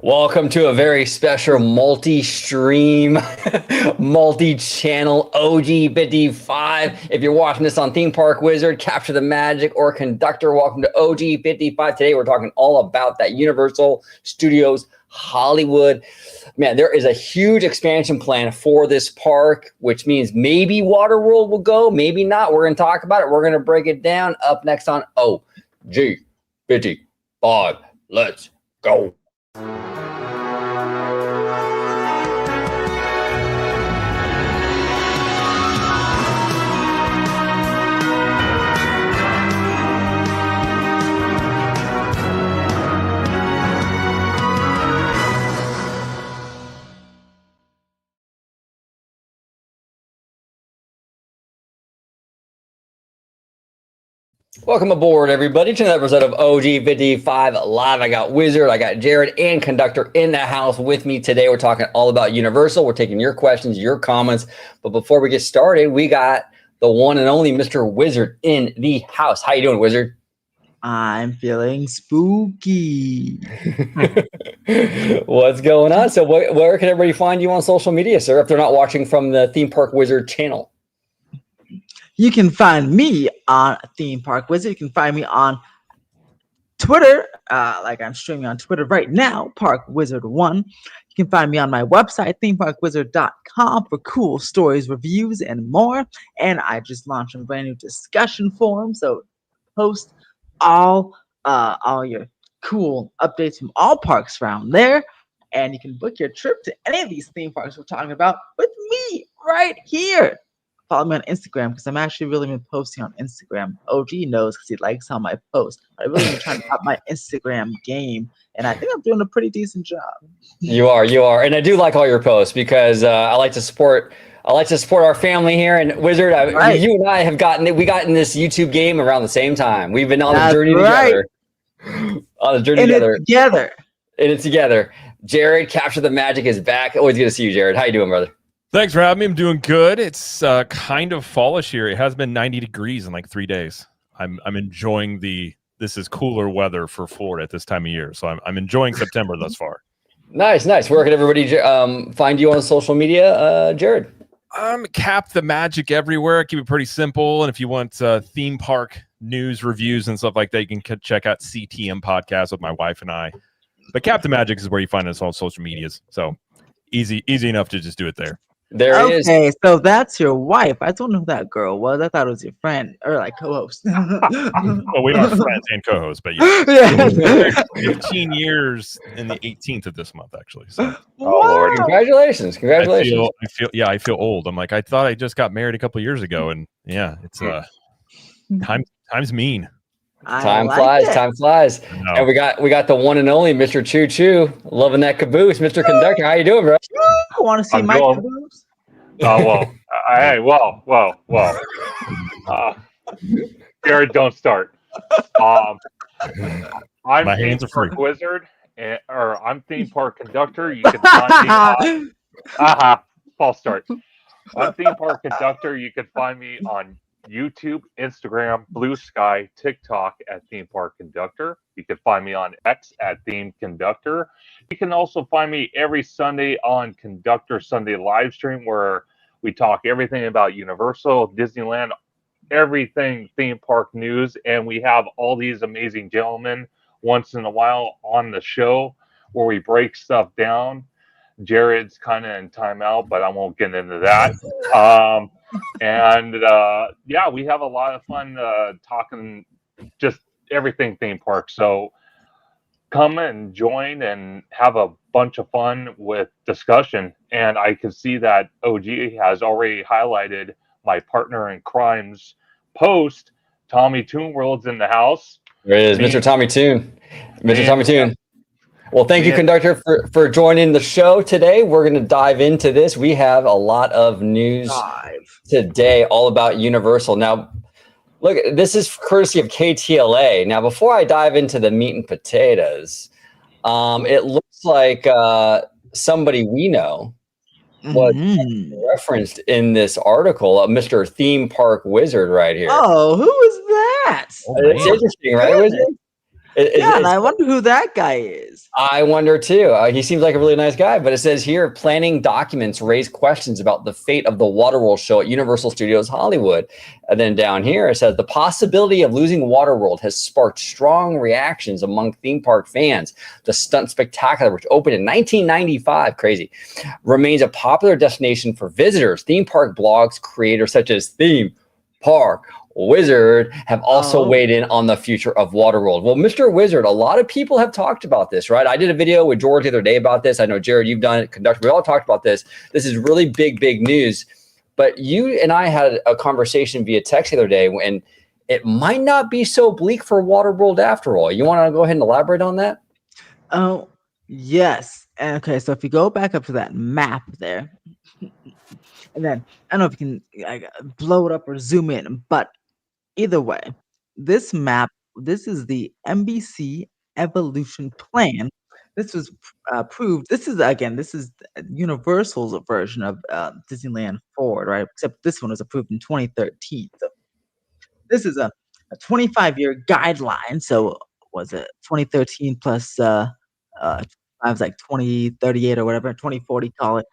Welcome to a very special multi-stream, multi-channel OG55. If you're watching this on Theme Park Wizard, Capture the Magic, or Conductor, welcome to OG55. Today we're talking all about that Universal Studios Hollywood. Man, there is a huge expansion plan for this park, which means maybe Waterworld will go, maybe not. We're going to talk about it. We're going to break it down. Up next on OG55. Let's go. Welcome aboard, everybody, to another episode of OG55 Live. I got Wizard, I got Jared, and Conductor in the house with me today. We're talking all about Universal. We're taking your questions, your comments. But before we get started, we got the one and only Mr. Wizard in the house. How you doing, Wizard? I'm feeling spooky. What's going on? So where can everybody find you on social media, sir, if they're not watching from the Theme Park Wizard channel? You can find me on Theme Park Wizard. You can find me on Twitter, like I'm streaming on Twitter right now, Park Wizard 1. You can find me on my website, themeparkwizard.com, for cool stories, reviews, and more. And I just launched a brand new discussion forum, so post all your cool updates from all parks around there. And you can book your trip to any of these theme parks we're talking about with me right here. Follow me on Instagram because I'm actually really been posting on Instagram. OG knows because he likes how I post. I really been trying to up my Instagram game, and I think I'm doing a pretty decent job. You are, and I do like all your posts because I like to support our family here. And Wizard, you and I have got in this YouTube game around the same time. We've been on the journey together. On the journey together. And it's together. Jared, Capture the Magic is back. Always good to see you, Jared. How you doing, brother? Thanks for having me. I'm doing good. It's kind of fallish here. It has been 90 degrees in like 3 days. I'm enjoying this is cooler weather for Florida at this time of year. So I'm enjoying September thus far. Nice. Where can everybody find you on social media, Jared? Cap the Magic everywhere. Keep it pretty simple. And if you want theme park news, reviews, and stuff like that, you can check out CTM Podcast with my wife and I. But Cap the Magic is where you find us on social medias. So easy enough to just do it there. There it is. Okay, so that's your wife. I don't know who that girl was. I thought it was your friend or like co-host. Well, we are friends and co-hosts, but yeah. 15 years in the 18th of this month, actually. So. Oh, Lord. Congratulations. I feel old. I'm like, I thought I just got married a couple years ago, and yeah, it's time's mean. Time flies. No. And we got the one and only Mr. Choo Choo, loving that caboose. Mr. Conductor, how you doing, bro? I want to see my caboose. Oh, well. Jared, don't start. I'm my hands are free. Wizard, or I'm Theme Park Conductor. You can find me on... false start. I'm Theme Park Conductor. You can find me on YouTube, Instagram, Blue Sky, TikTok at Theme Park Conductor. You can find me on X at Theme Conductor. You can also find me every Sunday on Conductor Sunday live stream, where we talk everything about Universal, Disneyland, everything theme park news, and we have all these amazing gentlemen once in a while on the show where we break stuff down. Jared's kind of in timeout, but I won't get into that. We have a lot of fun talking just everything theme park. So come and join and have a bunch of fun with discussion. And I can see that OG has already highlighted my partner in crimes post. Tommy Toon World's in the house. There it is, Mr. Tommy Toon. Tommy Toon. Well, thank you, Conductor, for joining the show today. We're going to dive into this. We have a lot of news today all about Universal. Now, look, this is courtesy of KTLA. Now, before I dive into the meat and potatoes, it looks like somebody we know was referenced in this article, Mr. Theme Park Wizard right here. Oh, who is that? It's interesting, right, Wizard? And I wonder who that guy is. I wonder too. He seems like a really nice guy, but it says here, planning documents raise questions about the fate of the Waterworld show at Universal Studios Hollywood. And then down here, it says the possibility of losing Waterworld has sparked strong reactions among theme park fans. The Stunt Spectacular, which opened in 1995, crazy, remains a popular destination for visitors. Theme park blogs creators such as Theme Park Wizard have also weighed in on the future of Waterworld. Well, Mr. Wizard, a lot of people have talked about this, right? I did a video with George the other day about this. I know, Jared, you've done it, Conductor. We all talked about this. This is really big news. But you and I had a conversation via text the other day, and it might not be so bleak for Waterworld after all. You want to go ahead and elaborate on that? Oh, yes. Okay, so if you go back up to that map there, and then I don't know if you can blow it up or zoom in, but either way, this map, this is the NBC Evolution Plan. This was approved. This is Universal's version of Disneyland Forward, right? Except this one was approved in 2013. So this is a 25-year guideline. So was it 2013 plus I was like 2038 or whatever, 2040, call it.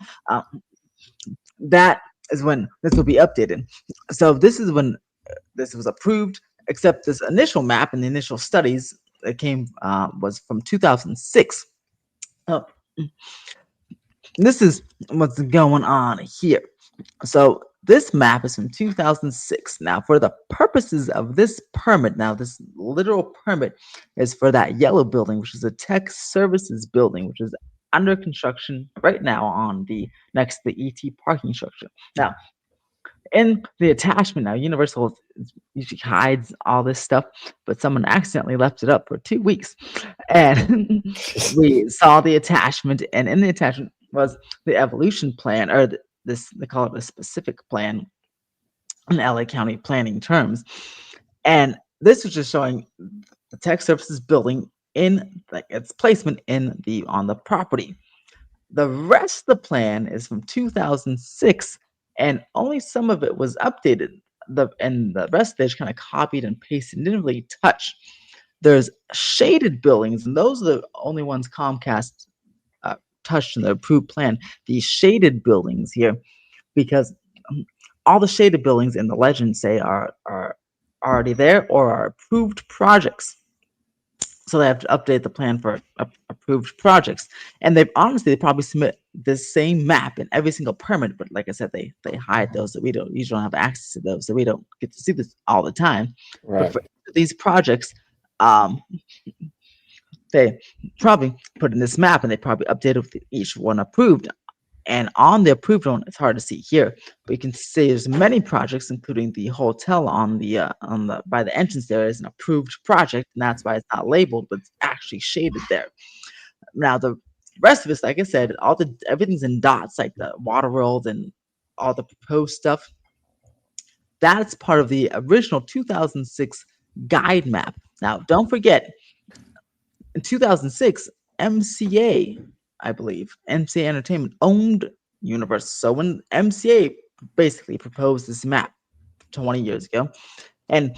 That is when this will be updated. So this is when this was approved, except this initial map and the initial studies that came was from 2006. This is what's going on here. So this map is from 2006. Now, for the purposes of this permit, now this literal permit is for that yellow building, which is a tech services building, which is under construction right now on the next to the ET parking structure. Now, in the attachment, now Universal usually hides all this stuff, but someone accidentally left it up for 2 weeks, and we saw the attachment. And in the attachment was the evolution plan, or they call it a specific plan in LA County planning terms. And this was just showing the tech services building in its placement on the property. The rest of the plan is from 2006. And only some of it was updated. And the rest they just kind of copied and pasted, didn't really touch. There's shaded buildings, and those are the only ones Comcast touched in the approved plan. These shaded buildings here, because all the shaded buildings in the legend say are already there or are approved projects. So they have to update the plan for approved projects. And they probably submit this same map in every single permit, but like I said, they hide those, so we don't have access to those, so we don't get to see this all the time. Right. But for these projects, they probably put in this map, and they probably updated with each one approved. And on the approved one, it's hard to see here, but you can see there's many projects, including the hotel on the by the entrance there is an approved project, and that's why it's not labeled, but it's actually shaded there. Now the rest of it's, like I said, everything's in dots, like the Waterworld and all the proposed stuff. That's part of the original 2006 guide map. Now, don't forget, in 2006, MCA, I believe, MCA Entertainment owned Universal. So when MCA basically proposed this map 20 years ago, and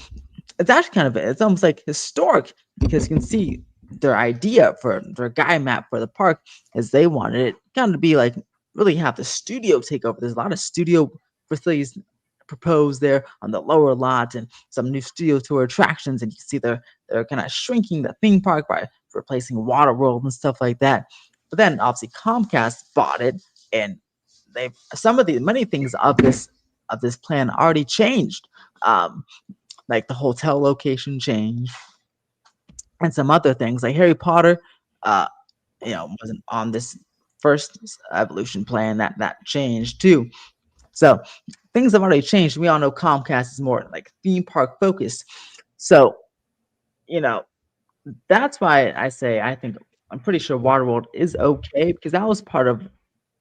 it's actually it's almost like historic, because you can see their idea for their guide map for the park is they wanted it kind of to be like really have the studio take over. There's a lot of studio facilities proposed there on the lower lot, and some new studio tour attractions, and you can see they're kind of shrinking the theme park by replacing Waterworld and stuff like that. But then obviously Comcast bought it, and many things of this plan already changed. Like the hotel location changed, and some other things like Harry Potter, wasn't on this first evolution plan. That changed too. So things have already changed. We all know Comcast is more like theme park focused. So, that's why I think I'm pretty sure Waterworld is okay, because that was part of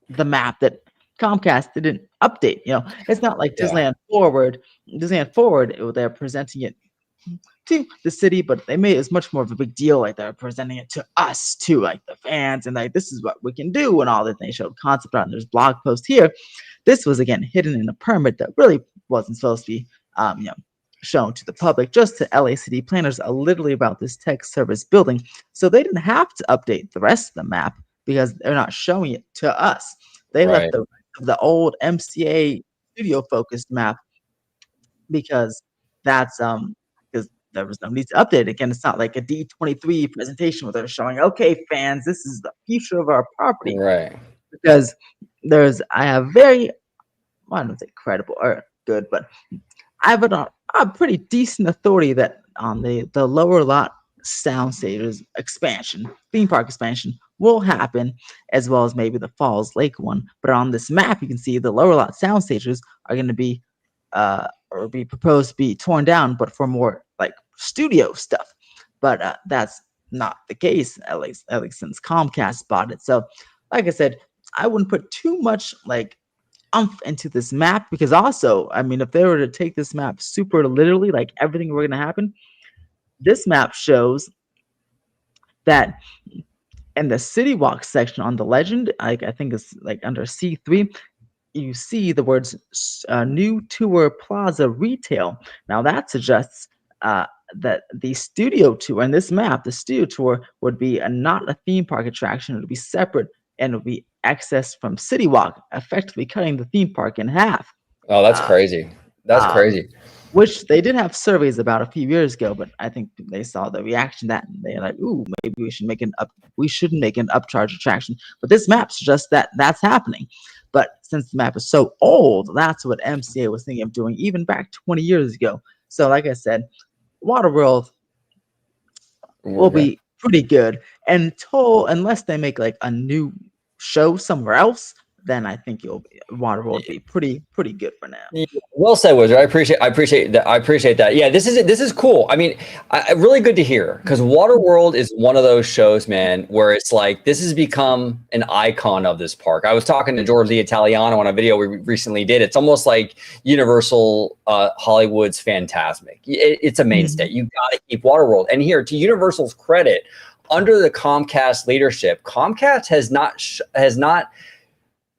the map that Comcast didn't update. It's not like Disneyland Forward. Disneyland Forward, they're presenting it to the city, but they made it as much more of a big deal. Like they're presenting it to us too, like the fans, and like this is what we can do and all that. They showed concept art, and there's blog posts here. This was again hidden in a permit that really wasn't supposed to be, shown to the public, just to LA City planners, literally about this tech service building. So they didn't have to update the rest of the map because they're not showing it to us. They left the old MCA studio focused map because that's because there was no need to update it. Again, it's not like a D23 presentation where they're showing, okay, fans, this is the future of our property. Right. Because I have I don't say credible or good, but I have a pretty decent authority that on the lower lot sound stages expansion, theme park expansion will happen, as well as maybe the Falls Lake one. But on this map, you can see the lower lot sound stages are going to be or be proposed to be torn down, but for more like studio stuff. But that's not the case, at least since Comcast bought it. So, like I said, I wouldn't put too much like umph into this map, because also, I mean, if they were to take this map super literally, like everything were going to happen, this map shows that in the City Walk section on the legend, I think it's like under C3, you see the words New Tour Plaza Retail. Now that suggests that the studio tour in this map, the studio tour would be not a theme park attraction. It would be separate and it would be accessed from City Walk, effectively cutting the theme park in half. Oh, that's crazy. That's crazy. Which they did have surveys about a few years ago, but I think they saw the reaction that they're like, "Ooh, maybe we should make an upcharge attraction." But this map suggests that that's happening. But since the map is so old, that's what MCA was thinking of doing even back 20 years ago. So, like I said, Waterworld will be pretty good unless they make like a new show somewhere else. Then I think Waterworld will be pretty good for now. Yeah, well said, Wizard. I appreciate that. Yeah, this is cool. I mean, really good to hear, because Waterworld is one of those shows, man, where it's like this has become an icon of this park. I was talking to George D'Italiano on a video we recently did. It's almost like Universal Hollywood's Fantasmic. It's a mainstay. You got to keep Waterworld. And here, to Universal's credit, under the Comcast leadership, Comcast has not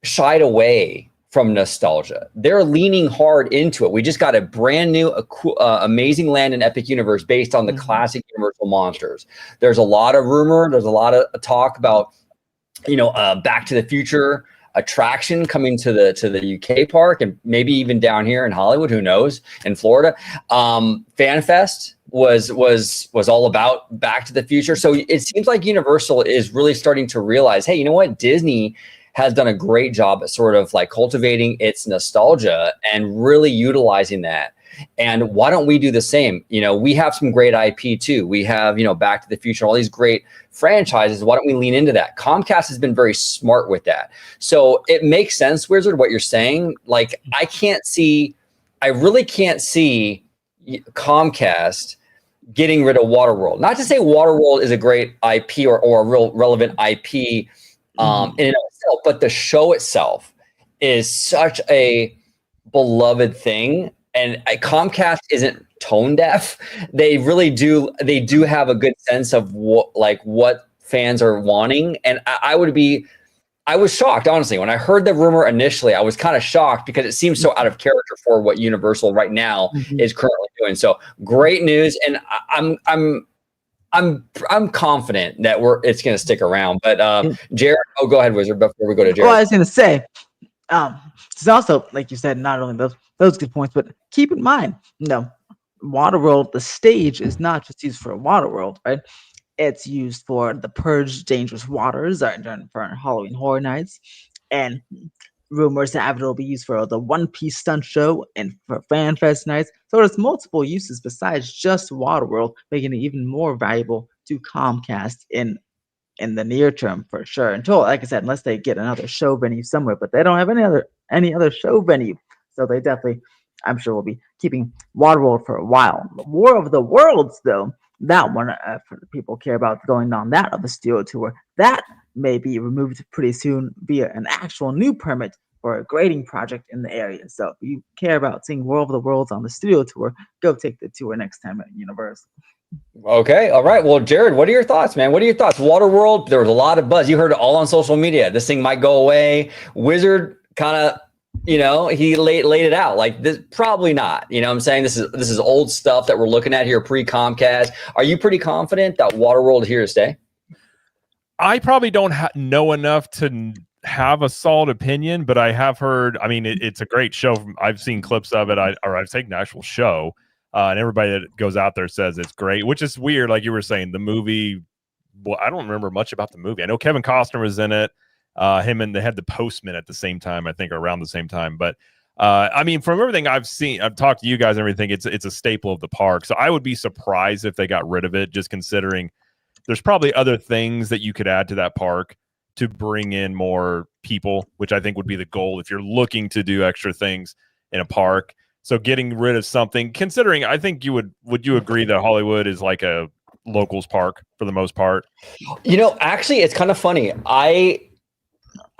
shied away from nostalgia. They're leaning hard into it. We just got a brand new, amazing land in Epic Universe based on the classic Universal monsters. There's a lot of rumor. There's a lot of talk about, Back to the Future attraction coming to the UK park, and maybe even down here in Hollywood. Who knows? In Florida, FanFest was all about Back to the Future. So it seems like Universal is really starting to realize, hey, you know what? Disney has done a great job at sort of like cultivating its nostalgia and really utilizing that. And why don't we do the same? We have some great IP too. We have, Back to the Future, all these great franchises. Why don't we lean into that? Comcast has been very smart with that. So it makes sense, Wizard, what you're saying. Like, I really can't see Comcast getting rid of Waterworld. Not to say Waterworld is a great IP or a real relevant IP in and of itself, but the show itself is such a beloved thing, and Comcast isn't tone deaf. They really do. They do have a good sense of what fans are wanting, and I was shocked, honestly, when I heard the rumor initially. I was kind of shocked because it seems so out of character for what Universal right now is currently doing. So great news, and I'm confident that it's going to stick around. But Jared, go ahead, Wizard, before we go to Jared. Well, I was going to say, it's also, like you said, not only those good points, but keep in mind, Waterworld, the stage is not just used for Waterworld, right? It's used for the Purge Dangerous Waters for Halloween Horror Nights, and rumors have it'll be used for the One Piece stunt show and for FanFest nights. So there's multiple uses besides just Waterworld, making it even more valuable to Comcast in the near term for sure. Until, like I said, unless they get another show venue somewhere, but they don't have any other show venue. So they definitely, I'm sure, will be keeping Waterworld for a while. War of the Worlds, though, that one, for the people who care about going on that of the studio tour, that may be removed pretty soon via an actual new permit for a grading project in the area. So if you care about seeing War of the Worlds on the studio tour, go take the tour next time at Universal. Okay, all right. Well, Jared, what are your thoughts, man? What are your thoughts? Waterworld, there was a lot of buzz. You heard it all on social media. This thing might go away. Wizard kind of, You know, he laid it out like this. Probably not. You know what I'm saying? This is old stuff that we're looking at here pre-Comcast. Are you pretty confident that Waterworld is here to stay? I probably don't know enough to have a solid opinion, but I have heard. I mean, it's a great show. I've seen clips of it, or I've taken the actual show, and everybody that goes out there says it's great. Which is weird, like you were saying. The movie, well, I don't remember much about the movie. I know Kevin Costner was in it. Him and they had the Postman at the same time, I think, or around the same time. But I mean, from everything I've seen, I've talked to you guys and everything. It's a staple of the park. So I would be surprised if they got rid of it, just considering there's probably other things that you could add to that park to bring in more people, which I think would be the goal if you're looking to do extra things in a park. So getting rid of something, considering, I think would you agree that Hollywood is like a locals park for the most part? You know, actually, it's kind of funny.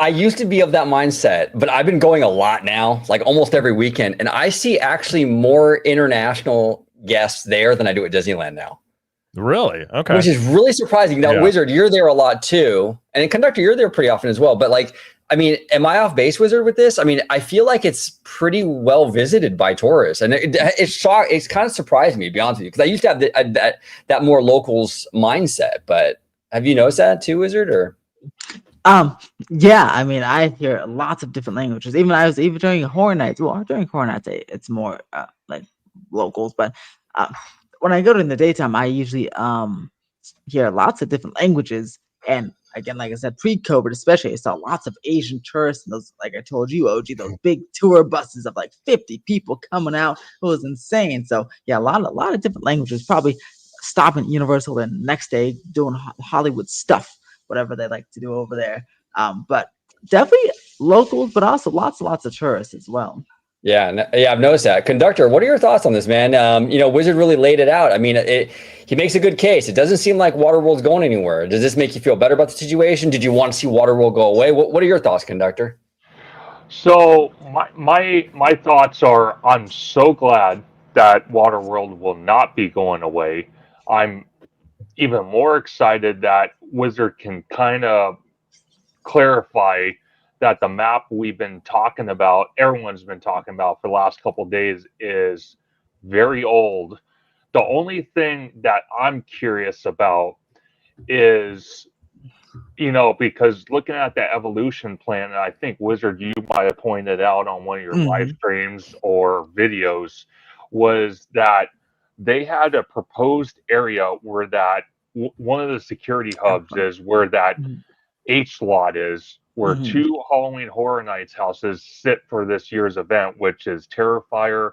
I used to be of that mindset, but I've been going a lot now, like almost every weekend. And I see actually more international guests there than I do at Disneyland now. Really? Okay. Which is really surprising. Now, Yeah. Wizard, you're there a lot too. And Conductor, you're there pretty often as well. But like, I mean, am I off base, Wizard, with this? I mean, I feel like it's pretty well visited by tourists. And it's kind of surprised me, to be honest with you, because I used to have that more locals mindset. But have you noticed that too, Wizard? Or Yeah, I mean, I hear lots of different languages. Even during Horror Nights. Well, during Horror Nights, it's more like locals. But when I go in the daytime, I usually hear lots of different languages. And again, like I said, pre-COVID, especially, I saw lots of Asian tourists. And those, like I told you, OG, those big tour buses of like 50 people coming out. It was insane. So yeah, a lot of different languages. Probably stopping at Universal the next day doing Hollywood stuff, whatever they like to do over there. But definitely locals, but also lots of tourists as well. Yeah, I've noticed that. Conductor, what are your thoughts on this, man? You know, Wizard really laid it out. I mean, he makes a good case. It doesn't seem like Waterworld's going anywhere. Does this make you feel better about the situation? Did you want to see Waterworld go away? What are your thoughts, Conductor? So my thoughts are, I'm so glad that Waterworld will not be going away. I'm even more excited that Wizard can kind of clarify that the map we've been talking about, everyone's been talking about for the last couple of days, is very old. The only thing that I'm curious about is, you know, because looking at the evolution plan, and I think, Wizard, you might have pointed out on one of your live streams or videos, was that they had a proposed area where that one of the security hubs is where that H lot is, where 2 Halloween Horror Nights houses sit for this year's event, which is Terrifier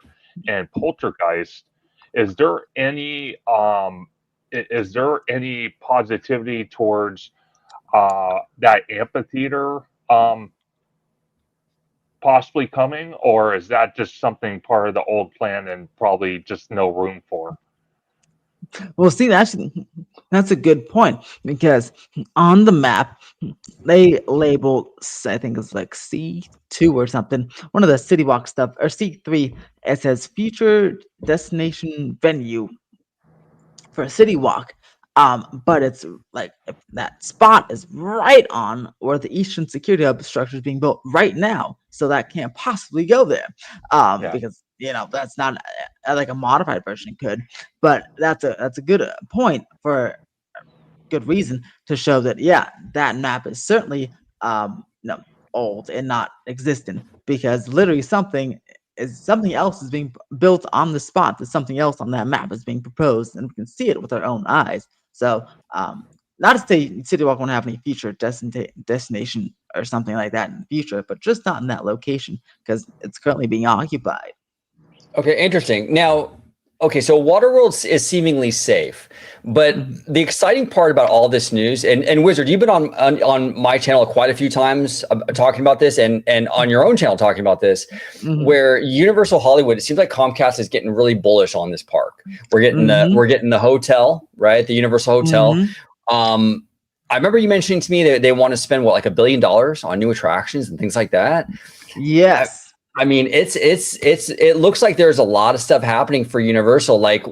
and Poltergeist. Is there any positivity towards that amphitheater possibly coming, or is that just something part of the old plan and probably just no room for? Well, see, that's a good point, because on the map they labeled, I think it's like C2 or something, one of the City Walk stuff, or C3. It says future destination venue for City Walk. But it's like that spot is right on where the Eastern Security Hub structure is being built right now, so that can't possibly go there, because that's not like a modified version could. But that's a good point for good reason to show that that map is certainly old and not existent, because literally something else is being built on the spot. That something else on that map is being proposed, and we can see it with our own eyes. So, not to say City Walk won't have any future destination or something like that in the future, but just not in that location, because it's currently being occupied. Okay, interesting. Now, okay, so Waterworld is seemingly safe, but the exciting part about all this news, and Wizard, you've been on my channel quite a few times talking about this, and on your own channel talking about this, where Universal Hollywood, it seems like Comcast is getting really bullish on this park. We're getting the hotel, right? The Universal Hotel. I remember you mentioning to me that they want to spend like $1 billion on new attractions and things like that. Yes. I mean, it looks like there's a lot of stuff happening for Universal. Like,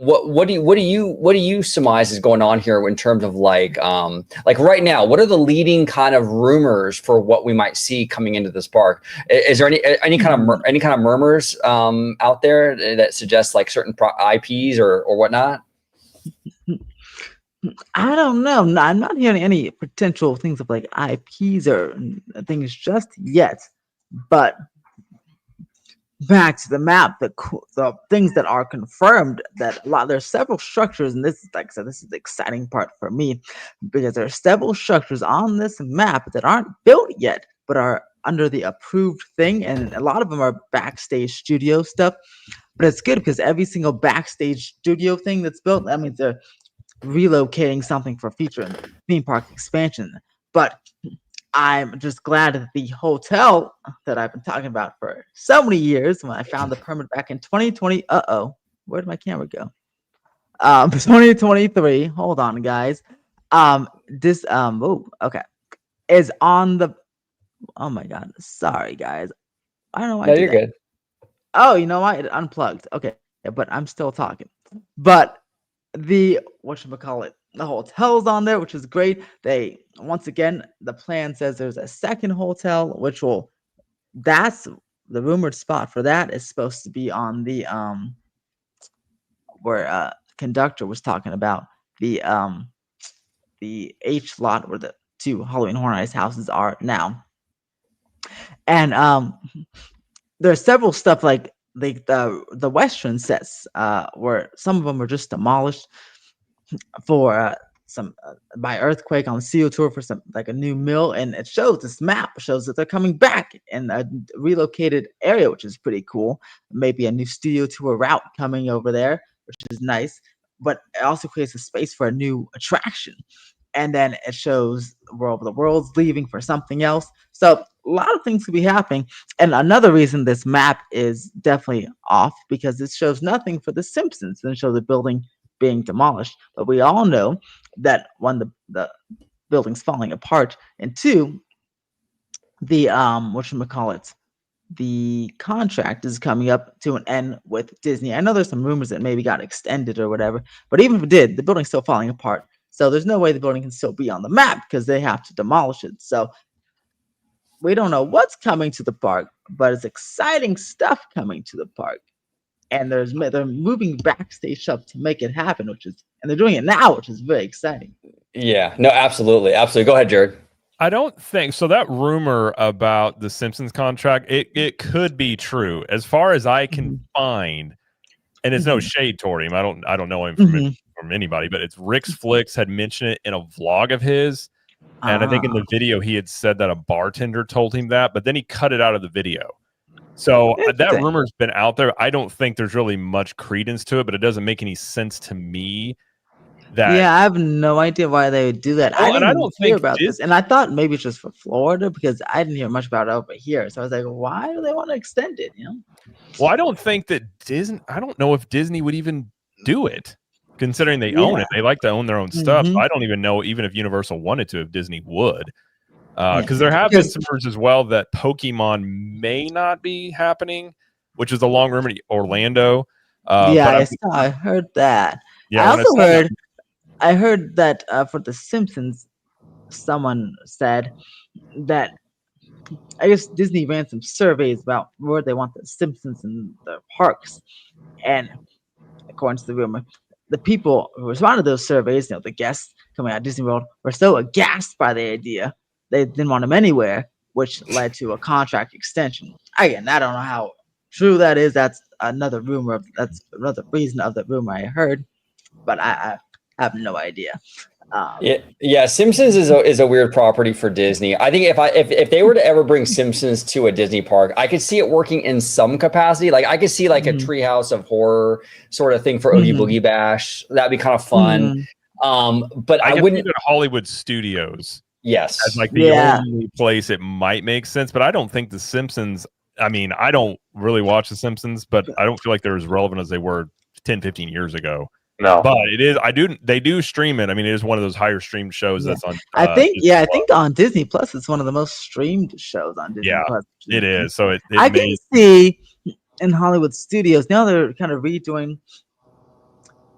what do you surmise is going on here in terms of like right now, what are the leading kind of rumors for what we might see coming into this park? Is there any kind of murmurs out there that suggest like certain IPs or whatnot? I don't know. I'm not hearing any potential things of like IPs or things just yet. But back to the map, the things that are confirmed, that there's several structures, and this is, like I said, this is the exciting part for me, because there are several structures on this map that aren't built yet but are under the approved thing, and a lot of them are backstage studio stuff. But it's good because every single backstage studio thing that's built, that means they're relocating something for future theme park expansion. But I'm just glad that the hotel that I've been talking about for so many years, when I found the permit back in 2020, where did my camera go? 2023. Hold on, guys. This okay, is on the. Oh my God, sorry guys. I don't know why. No, you're good. Oh, you know what? It unplugged. Okay, but I'm still talking. But the whatchamacallit, the hotel's on there, which is great. They, once again, the plan says there's a second hotel, which that's the rumored spot for that is supposed to be on the where conductor was talking about the H lot where the two Halloween Horror Nights houses are now. And there's several stuff like the Western sets where some of them are just demolished for some by earthquake on the CO tour for some like a new mill, and it shows, this map shows that they're coming back in a relocated area, which is pretty cool. Maybe a new studio tour route coming over there, which is nice, but it also creates a space for a new attraction. And then it shows the world's leaving for something else. So a lot of things could be happening. And another reason this map is definitely off, because it shows nothing for the Simpsons, and it shows the building being demolished. But we all know that when the building's falling apart, and two, the whatchamacallit, the contract is coming up to an end with Disney. I know there's some rumors that maybe got extended or whatever, but even if it did, the building's still falling apart. So there's no way the building can still be on the map because they have to demolish it. So we don't know what's coming to the park, but it's exciting stuff coming to the park. And they're moving backstage up to make it happen, and they're doing it now, which is very exciting. Yeah, no, absolutely. Go ahead, Jared. I don't think so. That rumor about the Simpsons contract, it could be true, as far as I can find. And it's no shade toward him. I don't know him from anybody, but it's Rick's Flicks had mentioned it in a vlog of his, and I think in the video he had said that a bartender told him that, but then he cut it out of the video. So that rumor's been out there. I don't think there's really much credence to it, but it doesn't make any sense to me. I have no idea why they would do that. I don't hear about this, and I thought maybe it's just for Florida, because I didn't hear much about it over here. So I was like, why do they want to extend it? Well, I don't think that Disney. I don't know if Disney would even do it, considering they own it. They like to own their own stuff. So I don't even know, even if Universal wanted to, if Disney would. Because there have been some rumors as well that Pokemon may not be happening, which is a long rumor in Orlando. I heard that. Yeah, I heard that for the Simpsons, someone said that I guess Disney ran some surveys about where they want the Simpsons in their parks, and according to the rumor, the people who responded to those surveys, the guests coming out of Disney World, were so aghast by the idea they didn't want them anywhere, which led to a contract extension. Again, I don't know how true that is. That's another rumor. That's another reason of the rumor I heard, but I have no idea. Yeah. Simpsons is a weird property for Disney. I think if they were to ever bring Simpsons to a Disney park, I could see it working in some capacity. Like I could see like a Treehouse of Horror sort of thing for Oogie Boogie Bash. That'd be kind of fun. But I wouldn't. At Hollywood Studios. Yes, as like the only place it might make sense. But I don't think the Simpsons. I mean, I don't really watch the Simpsons, but I don't feel like they're as relevant as they were 10, 15 years ago. No, but it is. They do stream it. I mean, it is one of those higher streamed shows that's on. I think on Disney Plus, it's one of the most streamed shows on Disney Plus. It is. So I can see in Hollywood Studios now they're kind of redoing.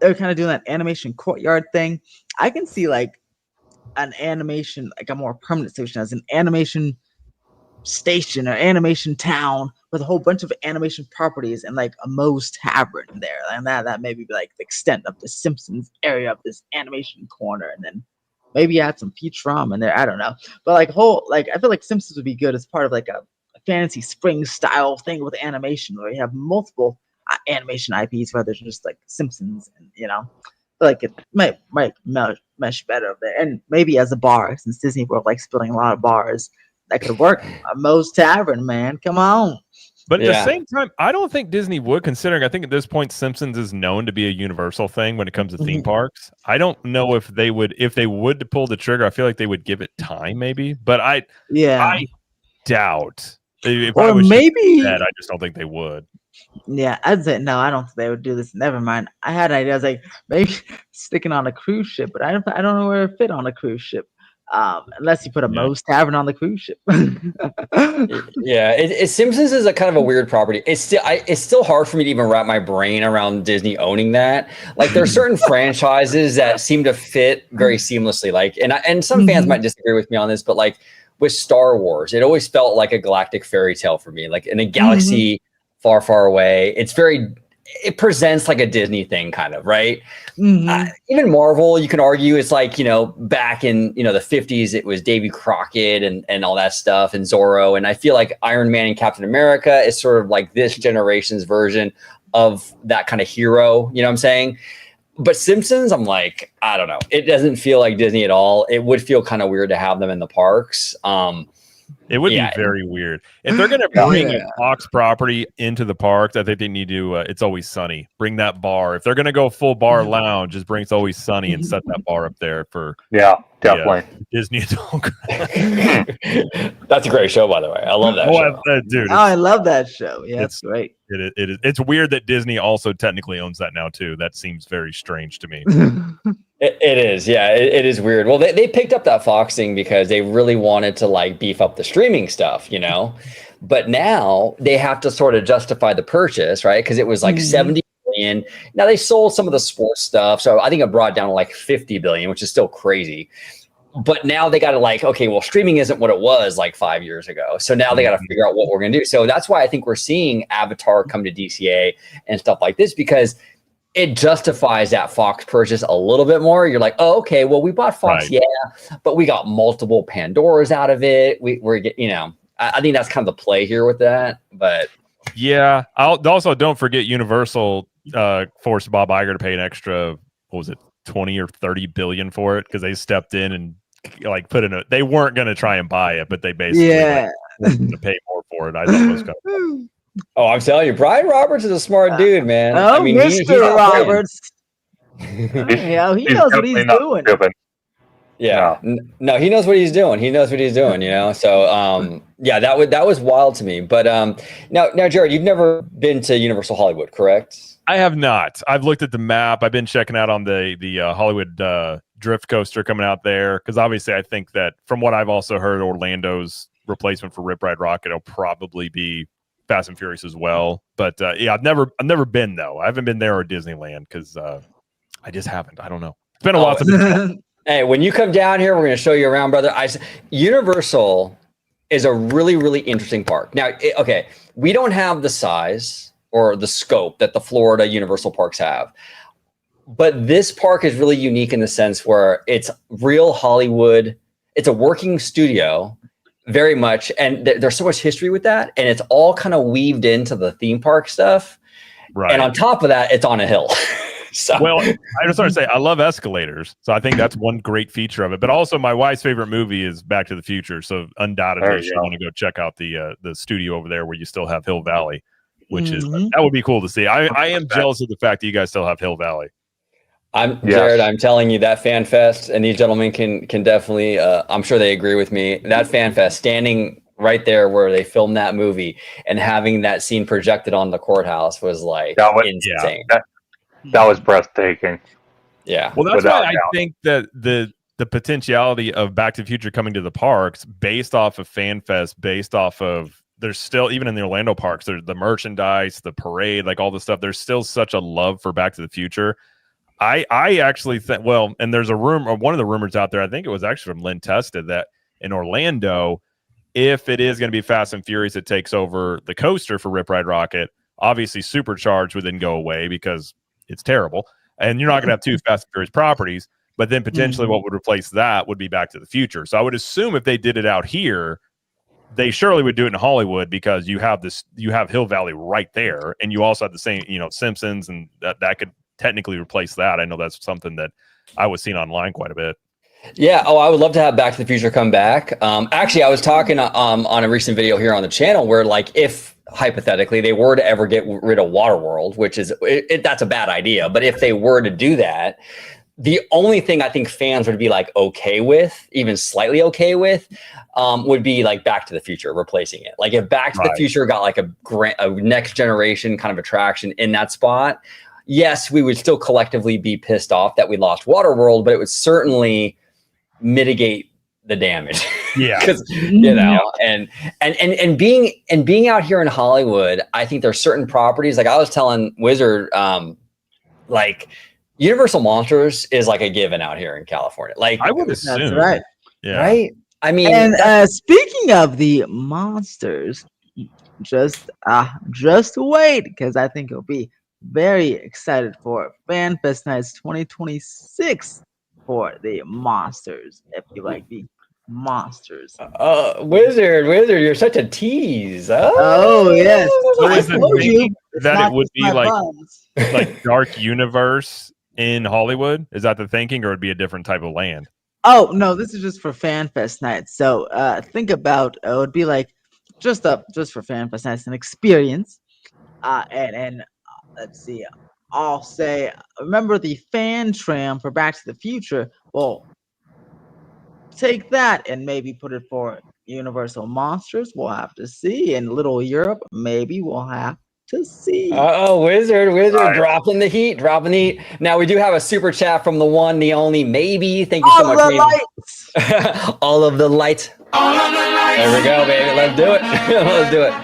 they're kind of doing that animation courtyard thing. I can see like an animation, like a more permanent station as an animation station or animation town with a whole bunch of animation properties and like a Moe's Tavern there, and that maybe be like the extent of the Simpsons area of this animation corner, and then maybe add some Futurama in there. I don't know, but like I feel like Simpsons would be good as part of like a fantasy spring style thing with animation where you have multiple animation IPs rather than just like Simpsons, and like it might mesh better up there, and maybe as a bar since Disney World likes building a lot of bars. That could work. A Moe's Tavern, man. Come on. But at the same time, I don't think Disney would, considering I think at this point Simpsons is known to be a universal thing when it comes to theme parks. I don't know if they would pull the trigger. I feel like they would give it time, maybe. But I doubt. If or I was maybe that, I just don't think they would. Yeah, I'd say no. I don't think they would do this. Never mind. I had an idea. I was like, maybe sticking on a cruise ship, but I don't know where it fit on a cruise ship. Unless you put a Moe's Tavern on the cruise ship. Simpsons is a kind of a weird property. It's still hard for me to even wrap my brain around Disney owning that. Like there are certain franchises that seem to fit very seamlessly. Like, and some fans might disagree with me on this, but like with Star Wars, it always felt like a galactic fairy tale for me. Like in a galaxy far, far away. It presents like a Disney thing, kind of, right? Even Marvel, you can argue it's like, back in, the 50s, it was Davy Crockett and all that stuff and Zorro. And I feel like Iron Man and Captain America is sort of like this generation's version of that kind of hero. You know what I'm saying? But Simpsons, I'm like, I don't know. It doesn't feel like Disney at all. It would feel kind of weird to have them in the parks. It would be very weird if they're going to bring a Fox property into the park. I think they need to. It's Always Sunny. Bring that bar. If they're going to go full bar lounge, just bring It's Always Sunny and set that bar up there for. Yeah, definitely. Disney adult. That's a great show, by the way. I love that show. Dude. I love that show. Yeah, it's great. It's weird that Disney also technically owns that now too. That seems very strange to me. It is, yeah. It is weird. Well, they picked up that Fox thing because they really wanted to like beef up the streaming stuff, But now they have to sort of justify the purchase, right? Because it was like 70 billion. Now they sold some of the sports stuff, so I think it brought it down to like 50 billion, which is still crazy. But now they got to like, okay, well, streaming isn't what it was like 5 years ago. So now they got to figure out what we're going to do. So that's why I think we're seeing Avatar come to DCA and stuff like this, because it justifies that Fox purchase a little bit more. You're like, oh, okay, well, we bought Fox, but we got multiple Pandoras out of it. We're I think that's kind of the play here with that. But yeah, also don't forget Universal forced Bob Iger to pay an extra, what was it, 20 or 30 billion for it because they stepped in and like put in they weren't going to try and buy it, but they basically to pay more for it. I thought it was kind of Oh, I'm telling you, Brian Roberts is a smart dude, man. Oh, Mr. Roberts. Yeah, he knows what he's doing. Yeah, no, he knows what he's doing. He knows what he's doing, So, that was wild to me. But now, Jared, you've never been to Universal Hollywood, correct? I have not. I've looked at the map. I've been checking out on the Hollywood drift coaster coming out there because obviously I think that from what I've also heard, Orlando's replacement for Rip Ride Rockit will probably be Fast and Furious as well. But I've never been though. I haven't been there or Disneyland because I just haven't. I don't know. It's been a while since. Hey, when you come down here, we're going to show you around, brother. Universal is a really, really interesting park. Now, we don't have the size or the scope that the Florida Universal parks have. But this park is really unique in the sense where it's real Hollywood. It's a working studio, very much. And there's so much history with that. And it's all kind of weaved into the theme park stuff. Right. And on top of that, it's on a hill. So. Well, I just want to say I love escalators, so I think that's one great feature of it. But also, my wife's favorite movie is Back to the Future, so undoubtedly she'll want to go check out the studio over there where you still have Hill Valley, which is that would be cool to see. I am jealous of the fact that you guys still have Hill Valley. Jared, I'm telling you that Fan Fest, and these gentlemen can definitely. I'm sure they agree with me. That Fan Fest, standing right there where they filmed that movie and having that scene projected on the courthouse was like insane. That was breathtaking. Yeah. Well, that's why I think that the potentiality of Back to the Future coming to the parks based off of Fan Fest, based off of there's still, even in the Orlando parks, there's the merchandise, the parade, like all the stuff. There's still such a love for Back to the Future. I actually think, well, and there's a rumor, one of the rumors out there, I think it was actually from Lynn Tested, that in Orlando, if it is going to be Fast and Furious, it takes over the coaster for Rip Ride Rocket. Obviously, Supercharged would then go away because it's terrible. And you're not going to have two Fast and Furious properties. But then potentially what would replace that would be Back to the Future. So I would assume if they did it out here, they surely would do it in Hollywood, because you have Hill Valley right there. And you also have the same, Simpsons, and that could technically replace that. I know that's something that I was seeing online quite a bit. Yeah. Oh, I would love to have Back to the Future come back. Actually, I was talking on a recent video here on the channel where, like, if hypothetically they were to ever get rid of Waterworld, which is that's a bad idea, but if they were to do that, the only thing I think fans would be like okay with, even slightly okay with, would be like Back to the Future replacing it. Like if Back to the Future got like a next generation kind of attraction in that spot, yes, we would still collectively be pissed off that we lost Waterworld, but it would certainly mitigate the damage. Yeah. Because and being out here in Hollywood, I think there's certain properties, like I was telling Wizard, like Universal Monsters is like a given out here in California. Like I would assume. That's right. Yeah. Right? I mean, and speaking of the monsters, just wait, because I think you'll be very excited for FanFest Nights 2026 for the monsters, if you like the monsters. Wizard, you're such a tease. Oh yes. I told you that it would be like buns. like Dark Universe in Hollywood. Is that the thinking, or would it be a different type of land? Oh no, this is just for FanFest Nights. So think about it would be like just for FanFest Nights, an experience. And let's see. I'll say, remember the fan tram for Back to the Future? Well, take that and maybe put it for Universal Monsters. We'll have to see. In Little Europe, maybe we'll have to see. Wizard, dropping the heat. Now we do have a super chat from the one, the only, maybe. Thank you so much. All of the lights. There we go, baby. Let's do it. Let's do it.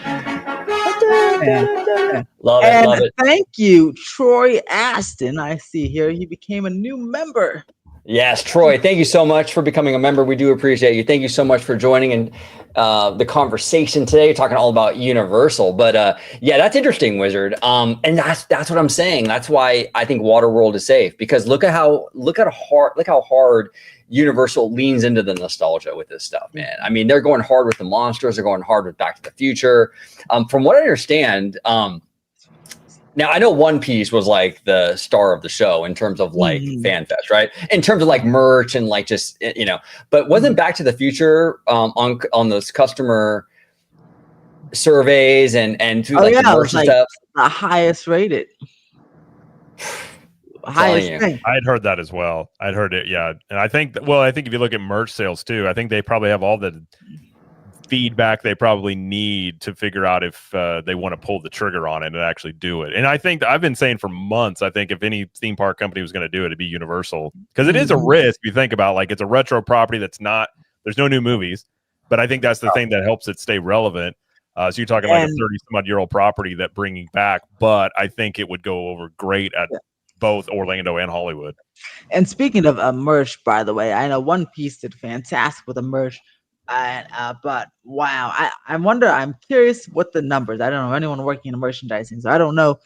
Love it. Thank you, Troy Aston. I see here he became a new member. Yes, Troy, thank you so much for becoming a member. We do appreciate you. Thank you so much for joining in the conversation today, talking all about Universal. But yeah, that's interesting, Wizard. And that's what I'm saying. That's why I think Waterworld is safe, because look how hard Universal leans into the nostalgia with this stuff, man. I mean, they're going hard with the monsters. They're going hard with Back to the Future. From what I understand, now I know One Piece was like the star of the show in terms of like FanFest, right? In terms of like merch and like just, but wasn't Back to the Future on those customer surveys and through like the merch and stuff? The highest rated. Highest thing. I'd heard that as well. I'd heard it, yeah. And I think if you look at merch sales too, I think they probably have all the feedback they probably need to figure out if they want to pull the trigger on it and actually do it. And I think I've been saying for months, I think if any theme park company was going to do it, it'd be Universal, because it is a risk. If you think about, like, it's a retro property there's no new movies, but I think that's the thing that helps it stay relevant. So you're talking like a 30-some-odd-year-old property that bringing back, but I think it would go over great at both Orlando and Hollywood. And speaking of merch, by the way, I know One Piece did fantastic with the merch. But wow, I'm curious what the numbers. I don't know anyone working in merchandising, so I don't know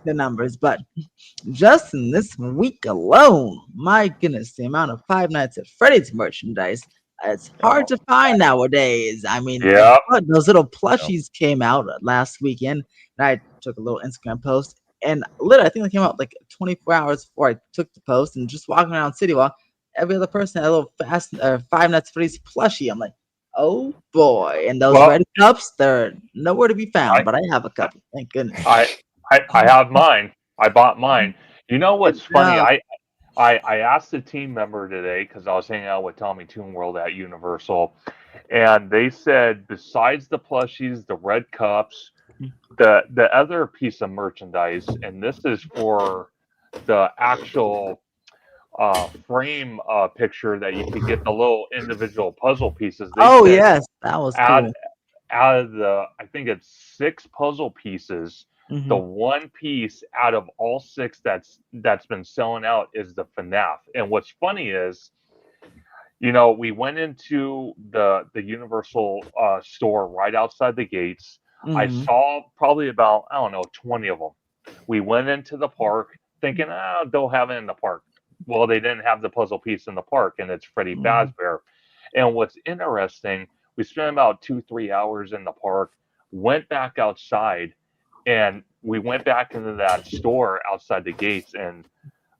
the numbers. But just in this week alone, my goodness, the amount of Five Nights at Freddy's merchandise, it's hard to find nowadays. I mean, those little plushies came out last weekend, and I took a little Instagram post, and literally, I think they came out like 24 hours before I took the post, and just walking around City Walk, every other person had a little Five Nights at Freddy's plushie. I'm like, oh boy! And those red cups, they're nowhere to be found. But I have a couple. Thank goodness. I have mine. I bought mine. You know what's funny? I asked a team member today, because I was hanging out with Tommy Toon World at Universal, and they said besides the plushies, the red cups, the other piece of merchandise, and this is for the actual frame picture that you could get the little individual puzzle pieces. Yes, that was cool. Out of the, I think it's 6 puzzle pieces, The one piece out of all 6 that's been selling out is the FNAF. And what's funny is, we went into the Universal store right outside the gates. I saw probably about, I don't know, 20 of them. We went into the park thinking, they'll have it in the park. Well, they didn't have the puzzle piece in the park, and it's Freddy Fazbear. And what's interesting, we spent about 2-3 hours in the park, went back outside, and we went back into that store outside the gates, and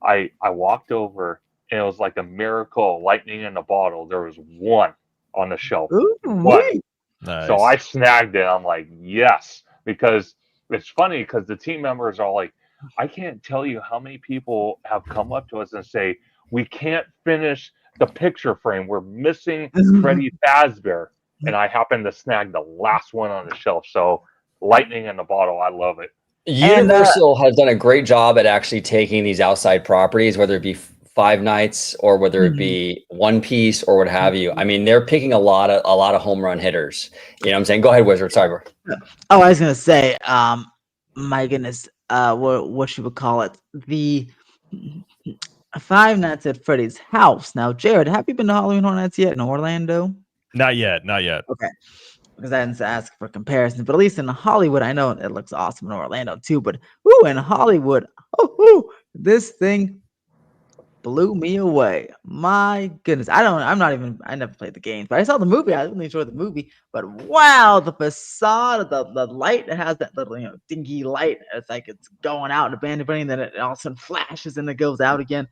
I walked over, and it was like a miracle, lightning in a bottle. There was one on the shelf. One. Nice. So I snagged it. I'm like, yes, because it's funny because the team members are like, I can't tell you how many people have come up to us and say, we can't finish the picture frame. We're missing Freddy Fazbear. And I happened to snag the last one on the shelf. So lightning in the bottle. I love it. Universal has done a great job at actually taking these outside properties, whether it be Five Nights or whether it be One Piece or what have you. I mean, they're picking a lot of home run hitters. You know what I'm saying? Go ahead, Wizard. Sorry, bro. Oh, I was gonna say, my goodness, what you would call it? The Five Nights at Freddy's house. Now, Jared, have you been to Halloween Horror Nights yet in Orlando? Not yet. Okay. Because I didn't ask for comparisons, but at least in Hollywood, I know it looks awesome in Orlando too. But in Hollywood, this thing blew me away. My goodness. I never played the games, but I saw the movie. I really enjoyed the movie. But wow, the facade, the light, it has that little, dingy light. It's like it's going out, abandoning, then it all of a sudden flashes and it goes out again.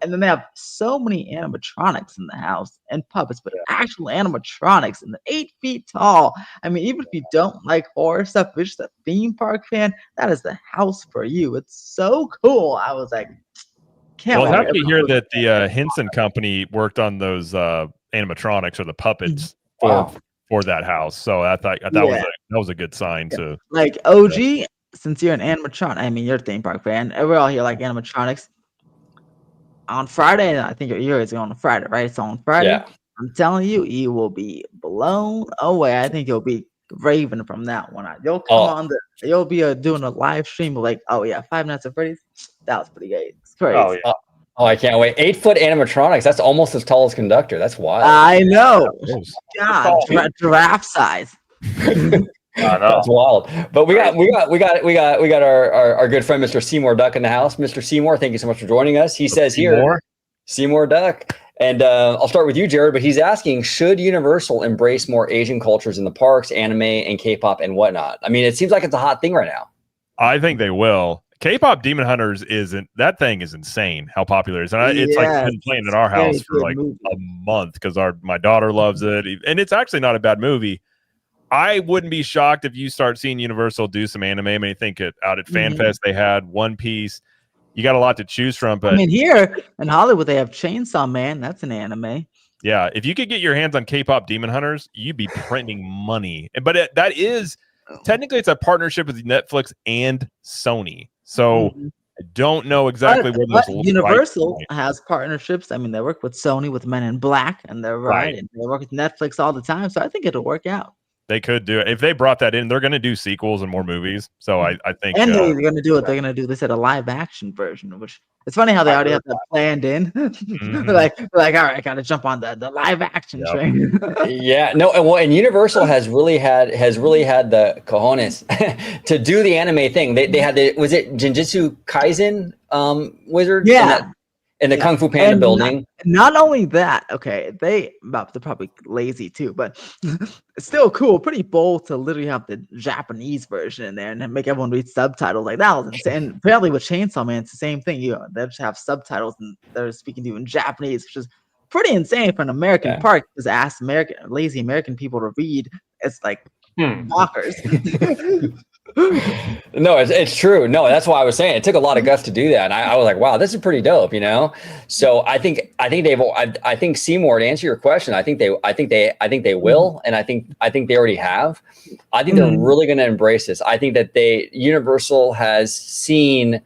And then they have so many animatronics in the house and puppets, but actual animatronics and 8 feet tall. I mean, even if you don't like horror stuff, if you're just a theme park fan, that is the house for you. It's so cool. I was like, I was happy to hear that the Henson Company worked on those animatronics or the puppets for that house. So I thought that was a good sign too. Like OG, since you're an animatronic, I mean, you're a theme park fan. We're all here like animatronics. On Friday, I think yours is on Friday, right? It's on Friday. Yeah. I'm telling you, you will be blown away. I think you'll be raving from that one. You'll come you'll be doing a live stream of like, Five Nights at Freddy's. That was pretty great. It's crazy. Oh, yeah. I can't wait. 8-foot animatronics. That's almost as tall as Conductor. That's wild. I know. God, giraffe size. That's wild. But we got our good friend Mr. Seymour Duck in the house. Mr. Seymour, thank you so much for joining us. He says here, Seymour Duck, and I'll start with you, Jared. But he's asking, should Universal embrace more Asian cultures in the parks, anime and K-pop and whatnot? I mean, it seems like it's a hot thing right now. I think they will. K-pop Demon Hunters that thing is insane how popular it is. And it's like been playing at our house for like a month because my daughter loves it, and it's actually not a bad movie. I wouldn't be shocked if you start seeing Universal do some anime. I mean, I think out at FanFest they had One Piece. You got a lot to choose from. But I mean, here in Hollywood they have Chainsaw Man. That's an anime. Yeah, if you could get your hands on K-pop Demon Hunters, you'd be printing money. But that is technically it's a partnership with Netflix and Sony. So I don't know exactly where those Universal has partnerships. I mean, they work with Sony with Men in Black, and they're right. And they work with Netflix all the time. So I think it'll work out. They could do it. If they brought that in, they're going to do sequels and more movies. So I think. And they're going to do it. They're going to do, they said, a live action version, which it's funny how they already have that planned in. like, all right, I got to jump on the live action train. And Universal has really had the cojones to do the anime thing. They had was it Jujutsu Kaisen Wizard? Yeah. In the Kung Fu Panda building. Not only that, they're probably lazy too, but it's still cool, pretty bold to literally have the Japanese version in there and make everyone read subtitles. Like that was insane. Apparently with Chainsaw Man, it's the same thing. They just have subtitles and they're speaking to you in Japanese, which is pretty insane for an American park. Because ask lazy American people to read, it's like bonkers. No, it's true. No, that's why I was saying it took a lot of guts to do that. And I was like, wow, this is pretty dope, So I think Seymour, to answer your question, I think they will, and I think they already have. I think they're really going to embrace this. I think that Universal has seen,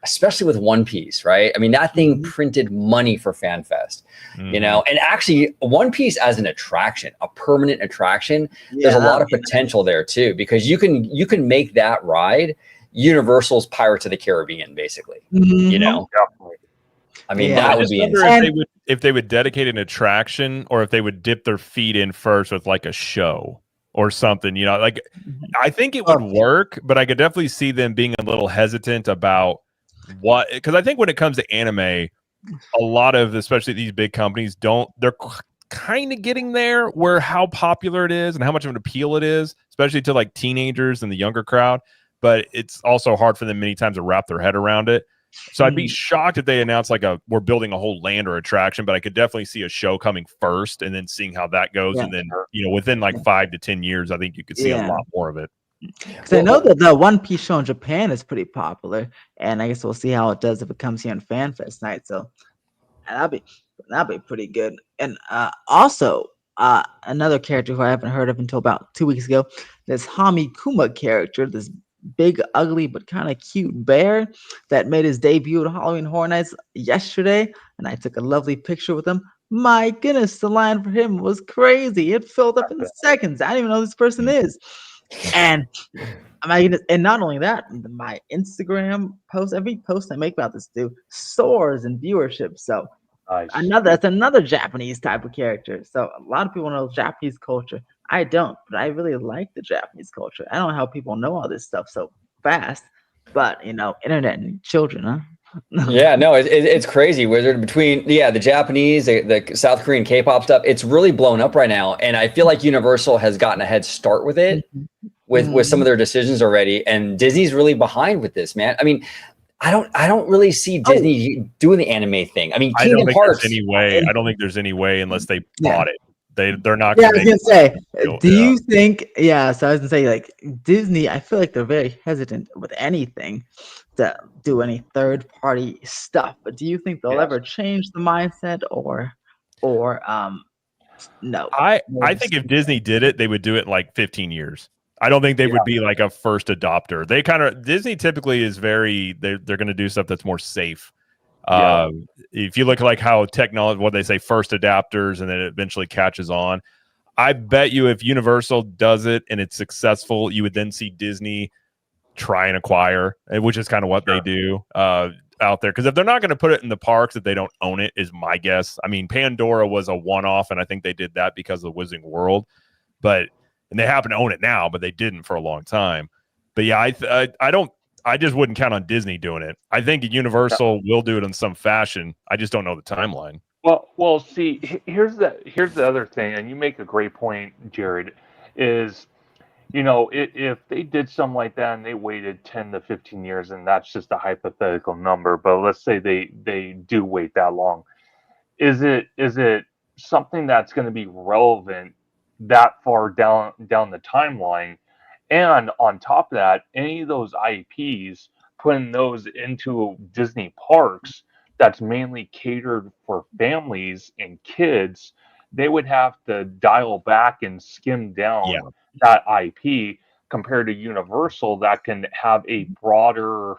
especially with One Piece, right? I mean, that thing printed money for FanFest, and actually One Piece as an attraction, a permanent attraction, there's a lot of potential there too, because you can make that ride, Universal's Pirates of the Caribbean, basically. You know, Definitely. I mean, Yeah. that I would just be wonder insane. if they would dedicate an attraction, or if they would dip their feet in first with like a show or something. You know, like I think it would work, but I could definitely see them being a little hesitant about what, because I think when it comes to anime, a lot of, especially these big companies, they're kind of getting there where how popular it is and how much of an appeal it is, especially to like teenagers and the younger crowd. But it's also hard for them many times to wrap their head around it. So I'd be shocked if they announced like we're building a whole land or attraction, but I could definitely see a show coming first and then seeing how that goes. Yeah. And then, you know, within like 5 to 10 years, I think you could see a lot more of it. Because I know that the One Piece show in Japan is pretty popular, and I guess we'll see how it does if it comes here on FanFest night. So that'd be pretty good. And also another character who I haven't heard of until about 2 weeks ago, this Hami Kuma character, this big, ugly but kind of cute bear that made his debut at Halloween Horror Nights yesterday, and I took a lovely picture with him. My goodness, the line for him was crazy. It filled up in seconds. I don't even know who this person is. And and not only that, my Instagram post, every post I make about this dude soars in viewership. So Nice. that's another Japanese type of character. So a lot of people know Japanese culture. I don't, but I really like the Japanese culture. I don't know how people know all this stuff so fast, but you know, internet and children, huh? Yeah, no, it's crazy. Wizard, between the Japanese, the South Korean K-pop stuff, it's really blown up right now, and I feel like Universal has gotten a head start with it, with some of their decisions already, and Disney's really behind with this, man. I mean, I don't really see Disney doing the anime thing. I mean, I don't Kingdom think Hearts. there's any way. I don't think there's any way unless they bought it. They're not. Yeah, I gonna was gonna say. Do Yeah. you think? Yeah, so I was gonna say, like Disney. I feel like they're very hesitant with anything to do any third-party stuff. But do you think they'll ever change the mindset, or no? I think if Disney did it, they would do it in like 15 years. I don't think they would be like a first adopter. They Disney typically is very, they're going to do stuff that's more safe. If you look at like how technology, what they say, first adapters, and then it eventually catches on. I bet you if Universal does it and it's successful, you would then see Disney try and acquire, which is kind of what they do out there. Because if they're not going to put it in the parks, if they don't own it, is my guess. I mean, Pandora was a one-off, and I think they did that because of the Wizarding World, and they happen to own it now, but they didn't for a long time. But yeah, I just wouldn't count on Disney doing it. I think Universal will do it in some fashion. I just don't know the timeline. Well, see, here's the other thing, and you make a great point, Jared, is, you know, if they did something like that and they waited 10 to 15 years, and that's just a hypothetical number, but let's say they do wait that long, is it something that's going to be relevant that far down the timeline? And on top of that, any of those IPs, putting those into Disney parks that's mainly catered for families and kids, they would have to dial back and skim down that IP compared to Universal that can have a broader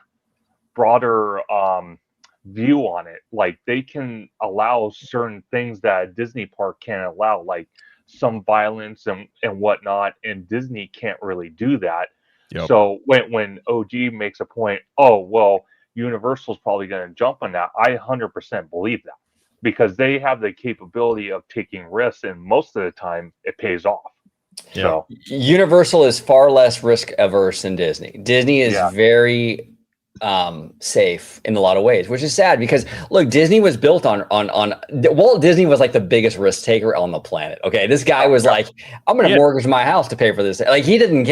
view on it. Like they can allow certain things that a Disney park can't allow, like some violence and whatnot, and Disney can't really do that. So when OG makes a point, oh well, Universal's probably going to jump on that, I 100% believe that, because they have the capability of taking risks, and most of the time it pays off. So Universal is far less risk averse than Disney. Disney is very safe in a lot of ways, which is sad, because look, Disney was built on Walt Disney was like the biggest risk taker on the planet. Okay, this guy was like, I'm going to mortgage my house to pay for this. Like he didn't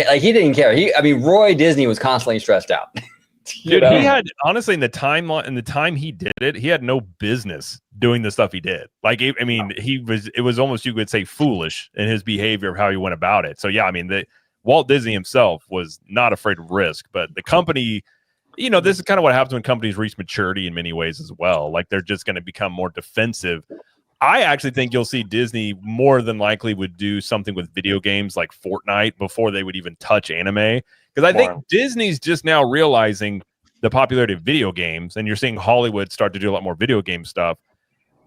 care. I mean, Roy Disney was constantly stressed out. Dude, he had, honestly, in the time he did it, he had no business doing the stuff he did. Like, I mean, it was almost, you could say, foolish in his behavior of how he went about it. So yeah, I mean, Walt Disney himself was not afraid of risk, but the company, you know, this is kind of what happens when companies reach maturity in many ways as well. Like they're just going to become more defensive. I actually think you'll see Disney more than likely would do something with video games like Fortnite before they would even touch anime. Because I think Disney's just now realizing the popularity of video games, and you're seeing Hollywood start to do a lot more video game stuff.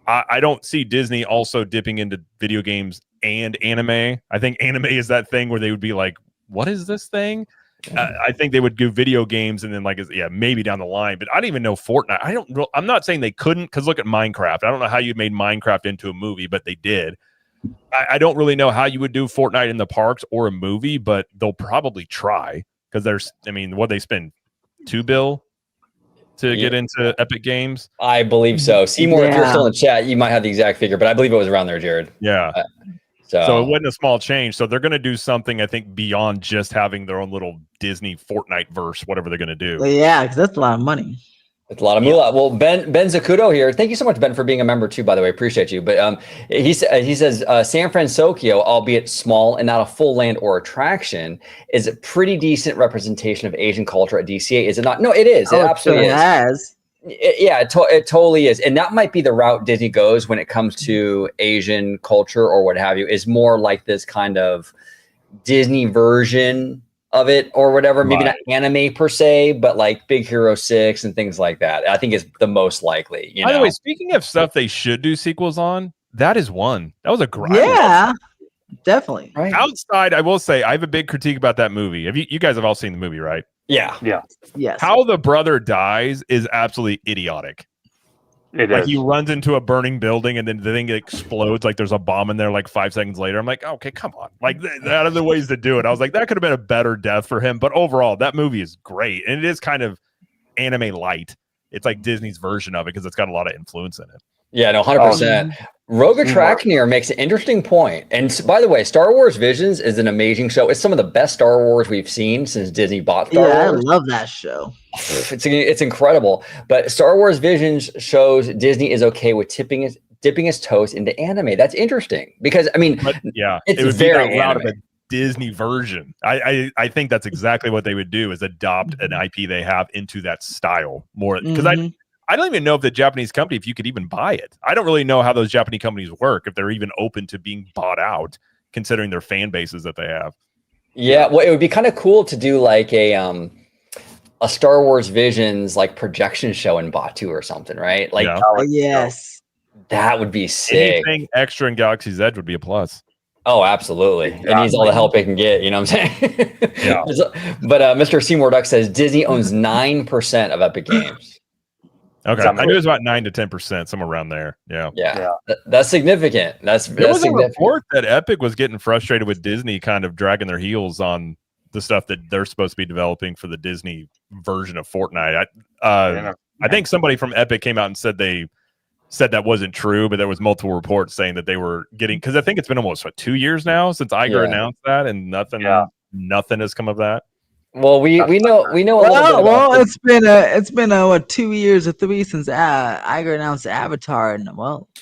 I don't see Disney also dipping into video games and anime. I think anime is that thing where they would be like, what is this thing? I think they would do video games and then maybe down the line, but I don't even know Fortnite. I'm not saying they couldn't, because look at Minecraft. I don't know how you made Minecraft into a movie, but they did. I don't really know how you would do Fortnite in the parks or a movie, but they'll probably try, because what they spend $2 billion to get into Epic Games. I believe so. Seymour, if you're still in the chat, you might have the exact figure, but I believe it was around there, Jared. Yeah. So it wasn't a small change. So they're going to do something, I think, beyond just having their own little Disney Fortnite verse, whatever they're going to do. Yeah, because that's a lot of money. It's a lot of moolah. Well, Ben Zacuto here. Thank you so much, Ben, for being a member too, by the way. Appreciate you. But he says San Francisco, albeit small and not a full land or attraction, is a pretty decent representation of Asian culture at DCA. Is it not? No, it is. It absolutely is. It totally is. And that might be the route Disney goes when it comes to Asian culture or what have you, is more like this kind of Disney version of it or whatever. Maybe not anime per se, but like Big Hero 6 and things like that. I think is the most likely. By the way, speaking of stuff they should do sequels on, that is one. That was a great. Yeah, definitely. Right. Outside, I will say I have a big critique about that movie. You guys have all seen the movie, right? Yeah. Yes. How the brother dies is absolutely idiotic. He runs into a burning building and then the thing explodes. Like there's a bomb in there. Like 5 seconds later, I'm like, okay, come on. Like that are the ways to do it. I was like, that could have been a better death for him. But overall, that movie is great, and it is kind of anime light. It's like Disney's version of it because it's got a lot of influence in it. Yeah, no, 100%. Rogue Attractioneer makes an interesting point. And by the way, Star Wars Visions is an amazing show. It's some of the best Star Wars we've seen since Disney bought Star Wars. I love that show. It's incredible. But Star Wars Visions shows Disney is okay with dipping its toes into anime. That's interesting because it would very be out of a Disney version. I think that's exactly what they would do, is adopt an IP they have into that style more, because I don't even know if the Japanese company, if you could even buy it. I don't really know how those Japanese companies work, if they're even open to being bought out, considering their fan bases that they have. Yeah, well, it would be kind of cool to do like a Star Wars Visions like projection show in Batu or something, right? Like, yes, that would be sick. Anything extra in Galaxy's Edge would be a plus. Oh, absolutely. Exactly. It needs all the help it can get. You know what I'm saying? Yeah. But Mr. Seymour Duck says Disney owns 9% of Epic Games. Okay, I knew it was about 9 to 10%, somewhere around there. Yeah. That's significant. There was a report that Epic was getting frustrated with Disney kind of dragging their heels on the stuff that they're supposed to be developing for the Disney version of Fortnite. I think somebody from Epic came out and said that wasn't true, but there was multiple reports saying that they were getting, because I think it's been almost 2 years now since Iger announced that, and nothing has come of that. Well, we know a little bit. Well, it's been 2 years or 3 since Iger announced Avatar, and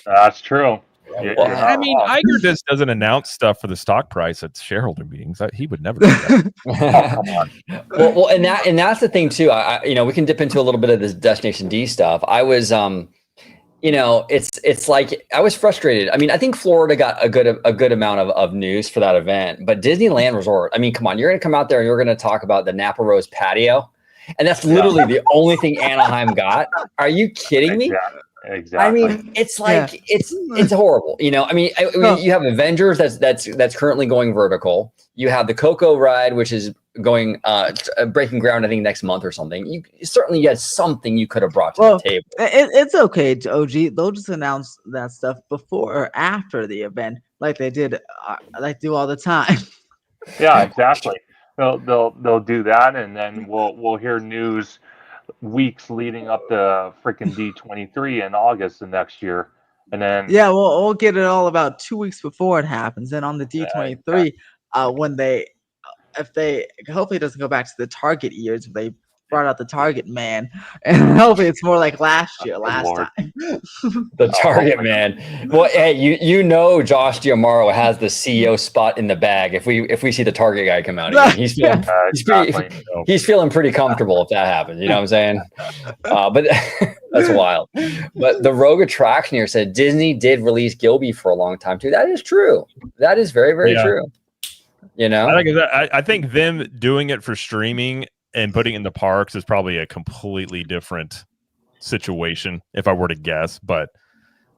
that's true. I mean, Iger just doesn't announce stuff for the stock price at shareholder meetings. He would never do that. well, and that's the thing too. We can dip into a little bit of this Destination D stuff. I was it's like I was frustrated. I mean, I think Florida got a good amount of news for that event, but Disneyland Resort, I mean, come on, you're going to come out there and you're going to talk about the Napa Rose patio, and that's literally the only thing Anaheim got. Are you kidding me? Exactly. I mean, it's like it's horrible. I mean, you have Avengers that's currently going vertical. You have the Coco ride, which is going breaking ground, I think, next month or something. You certainly had something you could have brought to the table. It's okay, OG. They'll just announce that stuff before or after the event, like they did, like do all the time. Yeah, exactly. They'll do that, and then we'll hear news weeks leading up to freaking D23 in August of next year, and then we'll get it all about 2 weeks before it happens. And on the D23, if they hopefully it doesn't go back to the Target years, if they brought out the Target man, and hopefully it's more like last time. The Target man. Well, hey, Josh Giamaro has the CEO spot in the bag. If we see the Target guy come out again, he's feeling pretty comfortable if that happens. You know what I'm saying? But that's wild. But the Rogue Attractioneer said Disney did release Gilby for a long time too. That is true. That is very, very true. I think them doing it for streaming and putting it in the parks is probably a completely different situation, if I were to guess. But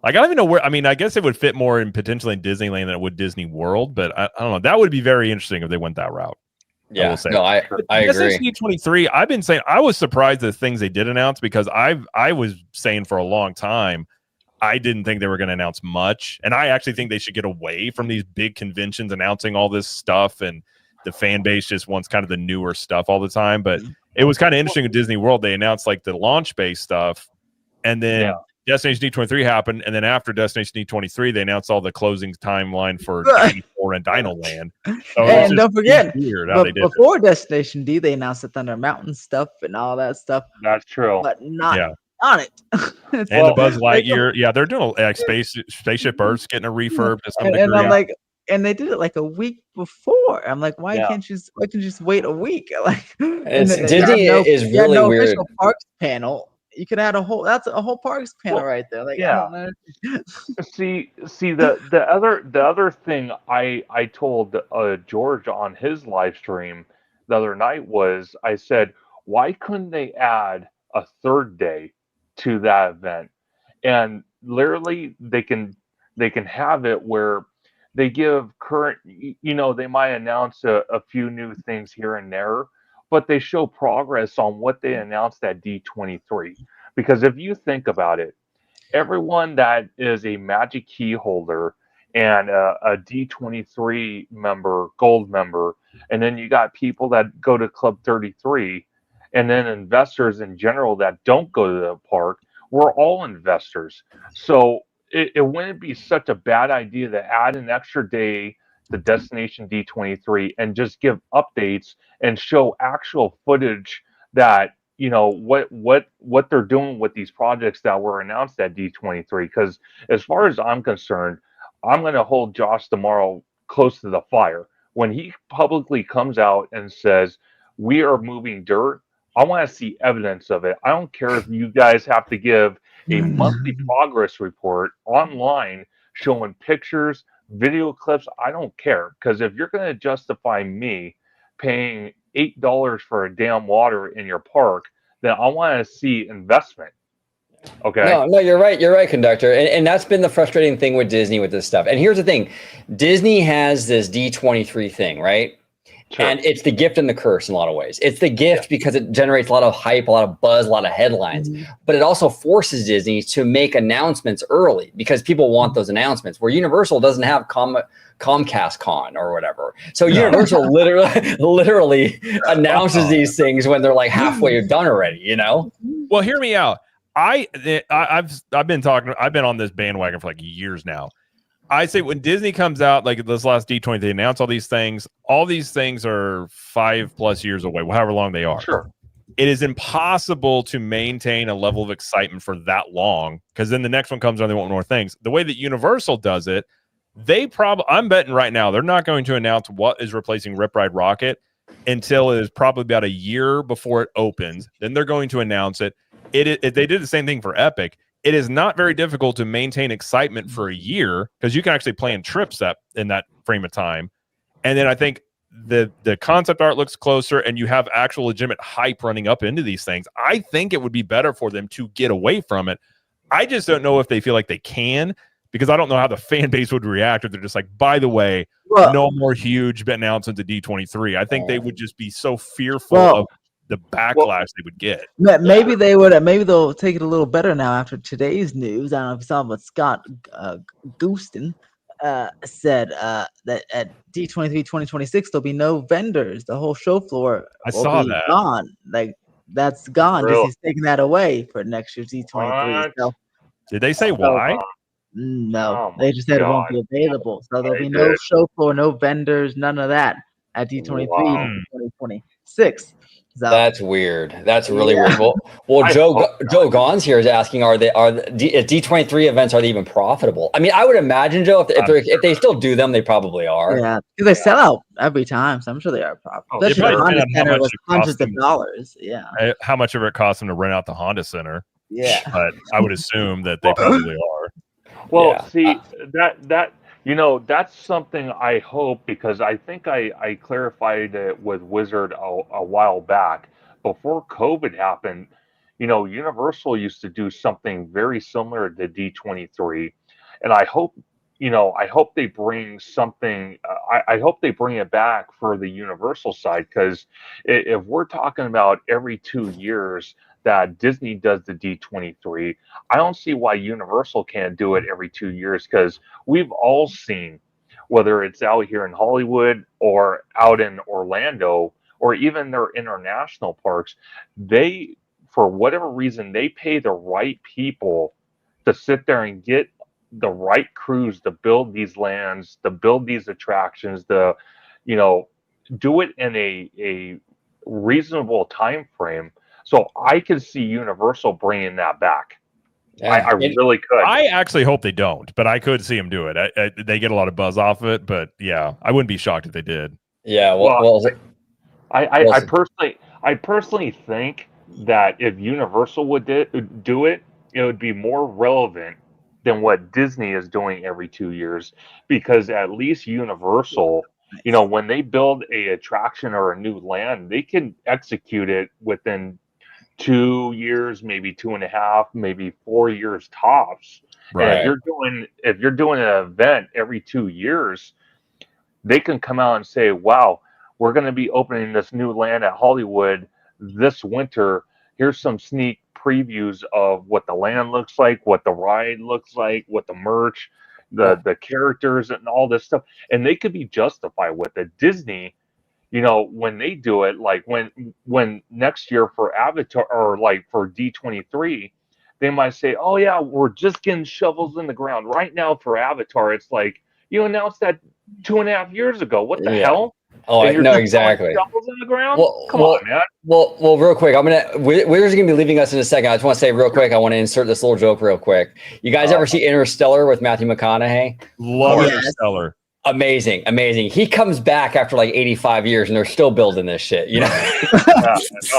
I don't even know where. I mean, I guess it would fit more in potentially in Disneyland than it would Disney World. But I don't know. That would be very interesting if they went that route. Yeah, I will say. no, I agree. D23, I've been saying I was surprised at the things they did announce because I was saying for a long time I didn't think they were going to announce much, and I actually think they should get away from these big conventions announcing all this stuff, and the fan base just wants kind of the newer stuff all the time. But it was kind of interesting at Disney World. They announced like the launch base stuff, and then Destination D23 happened, and then after Destination D23, they announced all the closing timeline for D4 and Dino Land. So and don't forget, but before Destination D, they announced the Thunder Mountain stuff and all that stuff. That's true, but not on it. And the Buzz Lightyear, they're doing like Spaceship Earth's getting a refurb to some degree. And I'm like, and they did it like a week before. I'm like, why can't you just wait a week? Like, Disney is really weird. Official parks panel. You could add a whole parks panel right there. Like, I don't know. see the other thing I told George on his live stream the other night was, I said, why couldn't they add a third day to that event? And literally they can have it where they give current, they might announce a few new things here and there, but they show progress on what they announced at D23. Because if you think about it, everyone that is a Magic Key holder and a D23 member, gold member, and then you got people that go to Club 33, and then investors in general that don't go to the park, we're all investors. So it wouldn't be such a bad idea to add an extra day to Destination D23 and just give updates and show actual footage that, what they're doing with these projects that were announced at D23. Because as far as I'm concerned, I'm going to hold Josh tomorrow close to the fire. When he publicly comes out and says, we are moving dirt, I want to see evidence of it. I don't care if you guys have to give a monthly progress report online showing pictures, video clips. I don't care. Because if you're going to justify me paying $8 for a damn water in your park, then I want to see investment. Okay. No, you're right. You're right, Conductor. And that's been the frustrating thing with Disney with this stuff. And here's the thing. Disney has this D23 thing, right? Sure. And it's the gift and the curse in a lot of ways. It's the gift because it generates a lot of hype, a lot of buzz, a lot of headlines. But it also forces Disney to make announcements early because people want those announcements, where Universal doesn't have Comcast Con or whatever. So Universal literally announces these things when they're like halfway done already, Well, hear me out. I've been on this bandwagon for like years now. I say when Disney comes out, like this last D20, they announce all these things. All these things are 5+ years away, however long they are. Sure. It is impossible to maintain a level of excitement for that long, because then the next one comes on, they want more things. The way that Universal does it, I'm betting right now they're not going to announce what is replacing Rip Ride Rocket until it is probably about a year before it opens. Then they're going to announce it. They did the same thing for Epic. It is not very difficult to maintain excitement for a year because you can actually plan trips in that frame of time. And then I think the concept art looks closer and you have actual legitimate hype running up into these things. I think it would be better for them to get away from it. I just don't know if they feel like they can, because I don't know how the fan base would react if they're just like, by the way, no more huge announcements at D23. I think they would just be so fearful of the backlash they would get. Maybe they would. Maybe they'll take it a little better now after today's news. I don't know if you saw what Scott Gooston said that at D23 2026 there'll be no vendors. The whole show floor will be gone. Like, that's gone. Really? Disney's taking that away for next year's D23. So, did they say why? No, they just said it won't be available. So there'll be no show floor, no vendors, none of that at D23 2026. So, that's weird. That's really weird. Well, Joe Gons here is asking, are D23 events, are they even profitable? I mean, I would imagine, Joe, if they still do them, they probably are. Yeah, because they sell out every time, so I'm sure they are profitable. Especially the Honda Center was hundreds of dollars. Yeah. How much of it costs them to rent out the Honda Center? Yeah. But I would assume that they probably are. Well, see, that's something I hope, because I think I clarified it with Wizard a while back. Before COVID happened, Universal used to do something very similar to D23. And I hope, I hope they bring something. I hope they bring it back for the Universal side, because if we're talking about every 2 years that Disney does the D23, I don't see why Universal can't do it every 2 years, because we've all seen, whether it's out here in Hollywood or out in Orlando or even their international parks, they, for whatever reason, they pay the right people to sit there and get the right crews to build these lands, to build these attractions, to, you know, do it in a reasonable time frame. So I could see Universal bringing that back. Yeah. I really could. I actually hope they don't, but I could see them do it. They get a lot of buzz off of it, but yeah, I wouldn't be shocked if they did. Yeah. I personally think that if Universal would do it, it would be more relevant than what Disney is doing every 2 years, because at least Universal, when they build a attraction or a new land, they can execute it within 2 years, maybe 2.5, maybe 4 years tops. Right. And if you're doing an event every 2 years, they can come out and say, wow, we're going to be opening this new land at Hollywood this winter. Here's some sneak previews of what the land looks like, what the ride looks like, what the merch, the characters, and all this stuff. And they could be justified with it. Disney, when they do it, like when next year for Avatar, or like for D23, they might say, oh yeah, we're just getting shovels in the ground right now for Avatar. It's like, you announced that 2.5 years ago. What the hell? Oh, I know exactly. Shovels in the ground? Well, Come on, man. Well, real quick, Wizard's gonna be leaving us in a second. I just want to say real quick, I want to insert this little joke real quick. You guys ever see Interstellar with Matthew McConaughey? Love Interstellar. Amazing. He comes back after like 85 years and they're still building this shit, Yeah,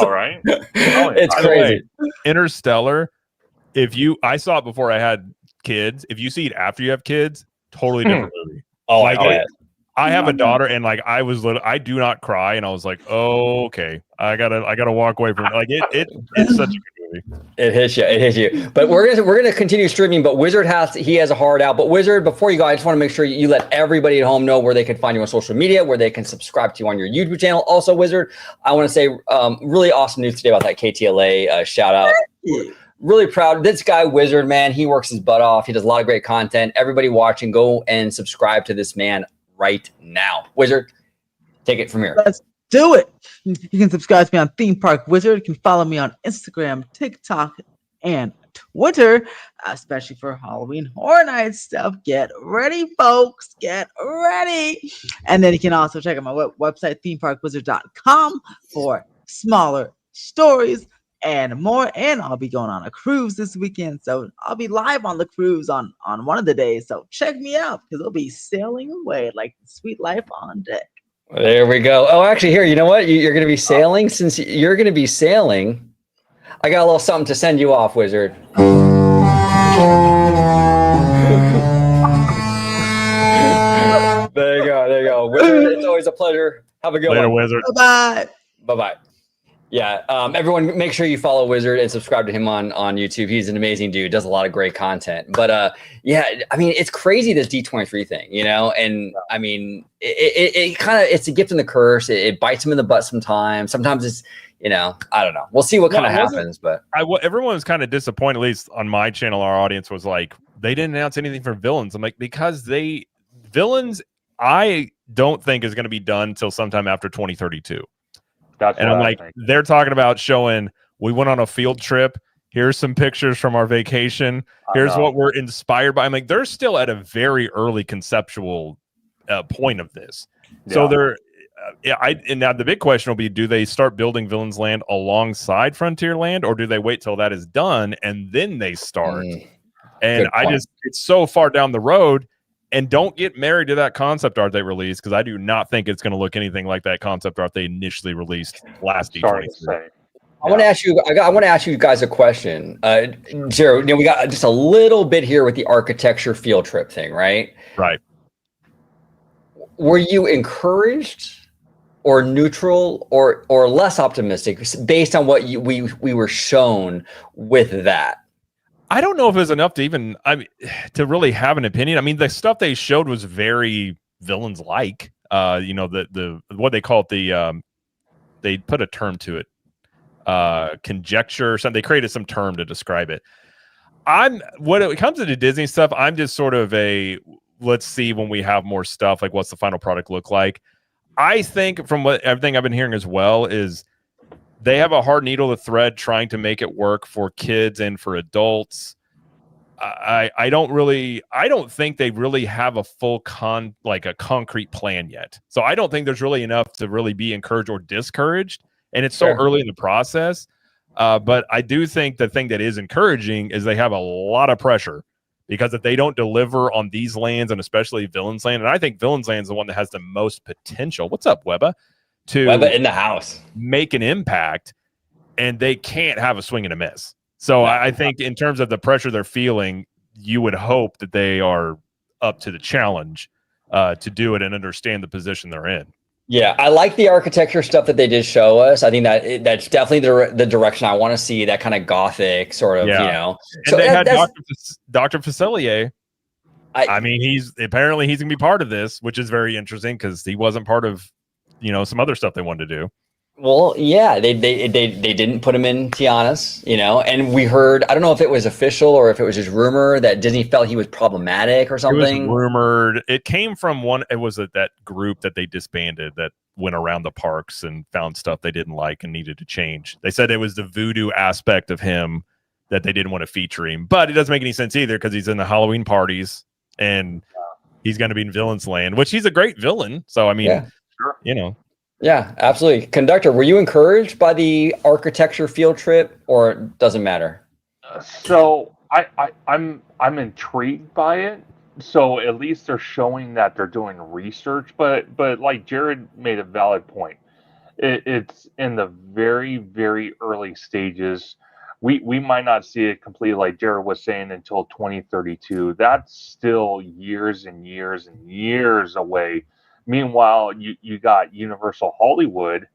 all right. It's crazy. Interstellar, I saw it before I had kids. If you see it after you have kids, totally different movie. Oh, I have a daughter, and like I was little, I do not cry, and I was like, oh, okay, I gotta walk away from it. Like it's such a good movie. It hits you. But we're gonna continue streaming. But Wizard has a hard out. But Wizard, before you go, I just want to make sure you let everybody at home know where they can find you on social media, where they can subscribe to you on your YouTube channel. Also, Wizard, I want to say really awesome news today about that KTLA shout out. Really proud. This guy, Wizard, man, he works his butt off. He does a lot of great content. Everybody watching, go and subscribe to this man right now. Wizard, take it from here. Let's do it. You can subscribe to me on Theme Park Wizard. You can follow me on Instagram, TikTok, and Twitter, especially for Halloween Horror Night stuff. Get ready, folks. Get ready. And then you can also check out my website, themeparkwizard.com, for smaller stories and more. And I'll be going on a cruise this weekend, so I'll be live on the cruise on one of the days. So check me out, because it'll be sailing away like the sweet life on deck. There we go. Oh, actually, here, you know what? You're going to be sailing. Since you're going to be sailing, I got a little something to send you off, Wizard. There you go. Wizard, it's always a pleasure. Have a good Later, one. Wizard. Bye-bye. Yeah, everyone, make sure you follow Wizard and subscribe to him on YouTube. He's an amazing dude, does a lot of great content. But yeah, I mean, it's crazy, this D23 thing, and I mean, it kind of, it's a gift and the curse. It bites him in the butt sometimes. Sometimes it's, I don't know. We'll see what kind of happens. But everyone was kind of disappointed, at least on my channel. Our audience was like, they didn't announce anything for Villains. I'm like, because Villains, I don't think is going to be done until sometime after 2032. And I'm like, they're talking about showing, we went on a field trip. Here's some pictures from our vacation. Here's what we're inspired by. I'm like, they're still at a very early conceptual point of this. Yeah. So they're, and now the big question will be, do they start building Villains Land alongside Frontierland, or do they wait till that is done and then they start? And it's so far down the road. And don't get married to that concept art they released, because I do not think it's going to look anything like that concept art they initially released last D23. I want to ask you. I want to ask you guys a question. Jared, we got just a little bit here with the architecture field trip thing, right? Right. Were you encouraged, or neutral, or less optimistic based on what we were shown with that? I don't know if it was enough to even to really have an opinion. I mean, the stuff they showed was very villains like. The what they call it, they put a term to it, conjecture or something. They created some term to describe it. When it comes to Disney stuff, I'm just sort of let's see when we have more stuff, like what's the final product look like. I think from everything I've been hearing as well is they have a hard needle to thread trying to make it work for kids and for adults. I don't think they really have a full a concrete plan yet. So I don't think there's really enough to really be encouraged or discouraged. And it's so early in the process. But I do think the thing that is encouraging is they have a lot of pressure, because if they don't deliver on these lands, and especially Villain's Land, and I think Villain's Land is the one that has the most potential. What's up, Webba? Webba in the house. Make an impact, and they can't have a swing and a miss. So I think in terms of the pressure they're feeling, you would hope that they are up to the challenge to do it and understand the position they're in. Yeah, I like the architecture stuff that they did show us. I think that's definitely the direction I want to see, that kind of gothic sort of, And So they had Dr. Facilier. I mean, he's going to be part of this, which is very interesting because he wasn't part of, some other stuff they wanted to do. Well, yeah, they didn't put him in Tiana's, and we heard, I don't know if it was official or if it was just rumor that Disney felt he was problematic or something. It was rumored. It came from that group that they disbanded that went around the parks and found stuff they didn't like and needed to change. They said it was the voodoo aspect of him that they didn't want to feature him, but it doesn't make any sense either because he's in the Halloween parties and he's going to be in Villain's Land, which he's a great villain. So, I mean, Yeah, absolutely. Conductor, were you encouraged by the architecture field trip, or doesn't matter? So I'm intrigued by it. So at least they're showing that they're doing research, but like Jared made a valid point. It's in the very, very early stages. We might not see it completely, like Jared was saying, until 2032. That's still years and years and years away. Meanwhile, you got Universal Hollywood,